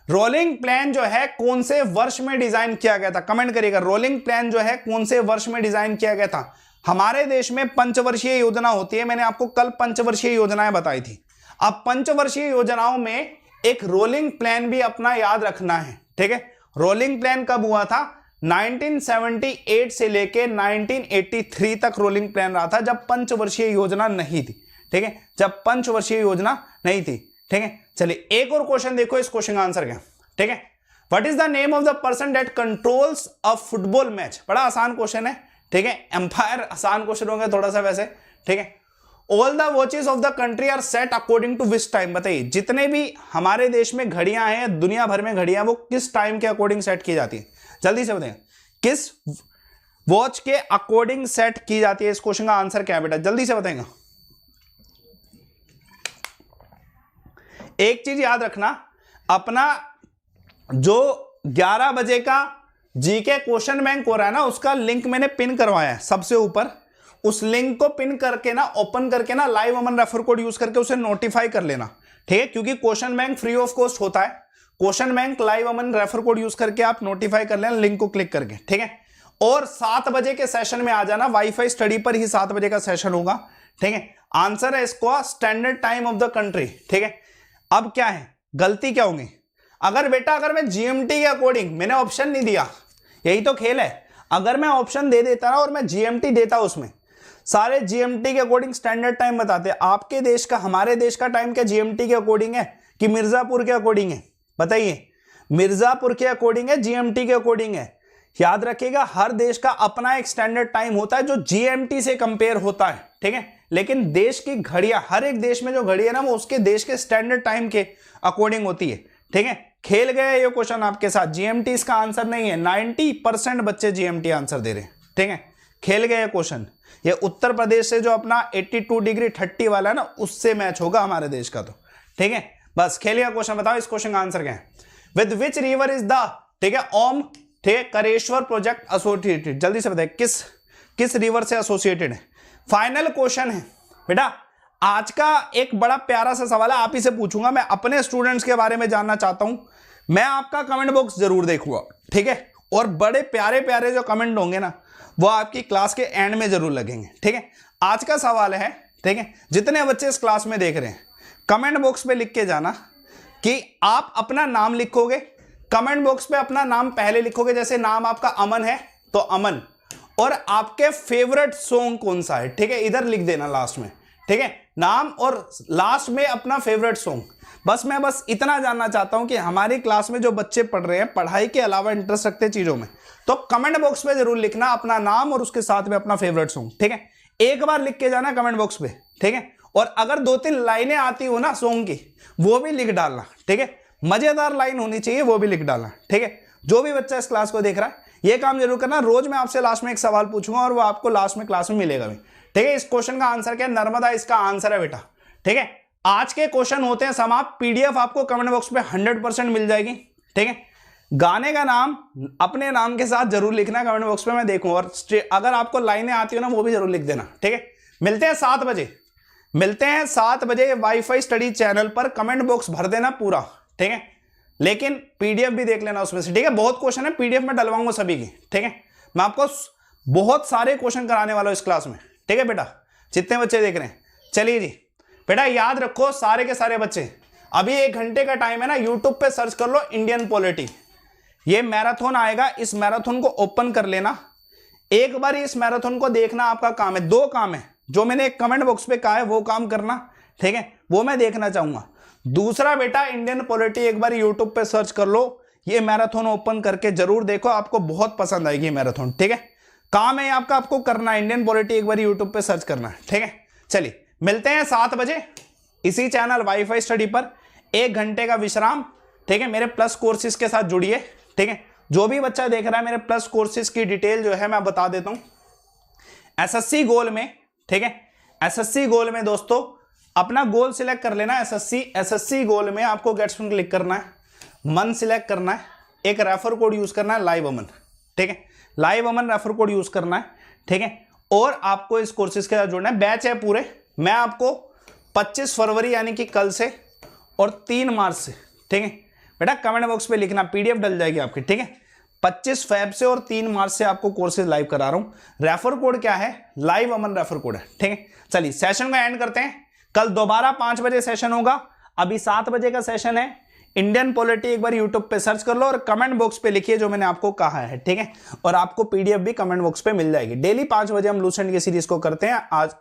रोलिंग प्लान जो है कौन से वर्ष में डिजाइन किया गया था, कमेंट करिएगा। रोलिंग प्लान जो है कौन से वर्ष में डिजाइन किया गया था। हमारे देश में पंचवर्षीय योजना होती है, मैंने आपको कल पंचवर्षीय योजनाएं बताई थी। अब पंचवर्षीय योजनाओं में एक रोलिंग प्लान भी अपना याद रखना है, ठीक है। रोलिंग प्लान कब हुआ था, 1978 से लेके 1983 तक रोलिंग प्लान रहा था, जब पंचवर्षीय योजना नहीं थी, ठीक है, जब पंचवर्षीय योजना नहीं थी, ठीक है। चलिए एक और क्वेश्चन देखो, इस क्वेश्चन का आंसर क्या, ठीक है। What is the name of the person that controls a football match. बड़ा आसान क्वेश्चन है, ठीक है, एम्पायर आसान क्वेश्चन होंगे थोड़ा सा वैसे, ठीक है। All the watches of the country are set according to which time. बताइए जितने भी हमारे देश में घड़ियां हैं, दुनिया भर में घड़ियां, वो किस टाइम के अकॉर्डिंग सेट की जाती है, जल्दी से बताइए किस वॉच के अकॉर्डिंग सेट की जाती है। इस क्वेश्चन का आंसर क्या है बेटा, जल्दी से बताएगा। एक चीज याद रखना, अपना जो 11 बजे का जीके क्वेश्चन बैंक हो रहा है ना, उसका लिंक मैंने पिन करवाया है सबसे ऊपर। उस लिंक को पिन करके ना, ओपन करके ना, लाइव अमन रेफर कोड यूज करके उसे नोटिफाई कर लेना, ठीक है, क्योंकि question bank free of cost होता है। क्वेश्चन बैंक लाइव अमन रेफर कोड यूज करके आप नोटिफाई कर लेना, लिंक को क्लिक करके, ठीक है। और 7 बजे के सेशन में आ जाना, वाईफाई स्टडी पर ही 7 बजे का सेशन होगा, ठीक है। आंसर है इसको standard time of the country, ठीक है। अब क्या है, गलती क्या होगी? अगर मैं जीएमटी के अकॉर्डिंग, मैंने ऑप्शन नहीं दिया, यही तो खेल है, अगर मैं ऑप्शन दे देता ना और मैं जीएमटी देता, उसमें सारे जीएमटी के अकॉर्डिंग स्टैंडर्ड टाइम बताते। आपके देश का, हमारे देश का टाइम क्या जीएमटी के अकॉर्डिंग है कि मिर्जापुर के अकॉर्डिंग है? बताइए, मिर्जापुर के अकॉर्डिंग है, जीएमटी के अकॉर्डिंग है? याद रखिएगा, हर देश का अपना एक स्टैंडर्ड टाइम होता है जो जीएमटी से कंपेयर होता है, ठीक है। लेकिन देश की घड़ियां, हर एक देश में जो घड़ी है ना, वो उसके देश के स्टैंडर्ड टाइम के अकॉर्डिंग होती है, ठीक है। खेल गया ये क्वेश्चन आपके साथ, जीएमटी इसका आंसर नहीं है। 90% बच्चे जीएमटी आंसर दे रहे हैं, ठीक है। खेल गया क्वेश्चन, ये उत्तर प्रदेश से जो अपना 82 डिग्री 30 वाला है ना, उससे मैच होगा हमारे देश का, तो ठीक है। बस खेल गया क्वेश्चन। बताओ इस क्वेश्चन का आंसर क्या है? With which river is the, ठीक है, ओम, ठीक है, करेश्वर प्रोजेक्ट एसोसिएटेड? जल्दी से बताइए किस रिवर से एसोसिएटेड है? फाइनल क्वेश्चन है बेटा। आज का एक बड़ा प्यारा सा सवाल है, आप ही से पूछूंगा, मैं अपने स्टूडेंट्स के बारे में जानना चाहता हूं, मैं आपका कमेंट बॉक्स जरूर देखूंगा, ठीक है। और बड़े प्यारे प्यारे जो कमेंट होंगे ना, वो आपकी क्लास के एंड में जरूर लगेंगे, ठीक है। आज का सवाल है, ठीक है, जितने बच्चे इस क्लास में देख रहे हैं, कमेंट बॉक्स में लिख के जाना कि आप अपना नाम लिखोगे। कमेंट बॉक्स पे अपना नाम पहले लिखोगे, जैसे नाम आपका अमन है तो अमन, और आपके फेवरेट सॉन्ग कौन सा है, ठीक है, इधर लिख देना लास्ट में, ठीक है, नाम और लास्ट में अपना फेवरेट सॉन्ग। बस मैं इतना जानना चाहता हूं कि हमारी क्लास में जो बच्चे पढ़ रहे हैं, पढ़ाई के अलावा इंटरेस्ट रखते चीजों में, तो कमेंट बॉक्स में जरूर लिखना अपना नाम और उसके साथ में अपना फेवरेट सॉन्ग, ठीक है। एक बार लिख के जाना कमेंट बॉक्स पे, ठीक है। और अगर 2-3 लाइनें आती हो ना सॉन्ग की, वो भी लिख डालना, ठीक है। मजेदार लाइन होनी चाहिए, वो भी लिख डालना, ठीक है। जो भी बच्चा इस क्लास को देख रहा है, ये काम जरूर करना। रोज मैं आपसे लास्ट में एक सवाल पूछूंगा और वो आपको लास्ट में क्लास में मिलेगा भी, ठीक है। इस क्वेश्चन का आंसर क्या है? नर्मदा इसका आंसर है बेटा, ठीक है। आज के क्वेश्चन होते हैं समाप्त। पीडीएफ आपको कमेंट बॉक्स पे 100% मिल जाएगी, ठीक है। गाने का नाम अपने नाम के साथ जरूर लिखना कमेंट बॉक्स पे, मैं देखूं। और अगर आपको लाइनें आती हो ना, वो भी जरूर लिख देना, ठीक है। मिलते हैं 7 बजे, मिलते हैं 7 बजे वाईफाई स्टडी चैनल पर। कमेंट बॉक्स भर देना पूरा, ठीक है, लेकिन पीडीएफ भी देख लेना उसमें से, ठीक है। बहुत क्वेश्चन है, पीडीएफ में डलवाऊंगा सभी की, ठीक है। मैं आपको बहुत सारे क्वेश्चन कराने वाला हूं इस क्लास में, ठीक है बेटा, जितने बच्चे देख रहे हैं। चलिए जी बेटा, याद रखो सारे के सारे बच्चे, अभी 1 घंटे का टाइम है ना, यूट्यूब पे सर्च कर लो इंडियन पॉलिटी, ये मैराथन आएगा, इस मैराथन को ओपन कर लेना। एक बार इस मैराथन को देखना आपका काम है। 2 काम है जो मैंने एक कमेंट बॉक्स पे कहा है, वो काम करना, ठीक है, वो मैं देखना चाहूंगा। दूसरा बेटा, इंडियन पॉलिटी एक बार यूट्यूब पे सर्च कर लो, ये मैराथन ओपन करके जरूर देखो, आपको बहुत पसंद आएगी मैराथन, ठीक है। काम है आपका, आपको करना है इंडियन पॉलिटी, एक बार यूट्यूब पे सर्च करना है, ठीक है। चलिए मिलते हैं 7 बजे इसी चैनल वाईफाई स्टडी पर। 1 घंटे का विश्राम, ठीक है। मेरे प्लस कोर्सेज के साथ जुड़िए, ठीक है। जो भी बच्चा देख रहा है, मेरे प्लस कोर्सेज की डिटेल जो है मैं बता देता हूं। एसएससी गोल में, ठीक है, एसएससी गोल में दोस्तों अपना गोल सिलेक्ट कर लेना। एसएससी गोल में आपको गेट्स में क्लिक करना है, मन सिलेक्ट करना है, एक रेफर कोड यूज करना है लाइव अमन, ठीक है, लाइव अमन रेफर कोड यूज करना है, ठीक है। और आपको इस कोर्सेज के साथ जुड़ना है। बैच है पूरे, मैं आपको 25 फरवरी यानी कि कल से और 3 मार्च से, ठीक है बेटा, कमेंट बॉक्स पे लिखना, पीडीएफ डल जाएगी आपकी, ठीक है। 25 फेब से और 3 मार्च से आपको कोर्सेज लाइव करा रहा हूं। रेफर कोड क्या है? लाइव अमन रेफर कोड है, ठीक है। चलिए सेशन को एंड करते हैं, कल दोबारा 5 बजे सेशन होगा, अभी 7 बजे का सेशन है। इंडियन पॉलिटी एक बार यूट्यूब पे सर्च कर लो और कमेंट बॉक्स पे लिखिए जो मैंने आपको कहा है, ठीक है। और आपको पीडीएफ भी कमेंट बॉक्स पे मिल जाएगी। डेली 5 बजे हम लूसेंट की सीरीज को करते हैं। आज कल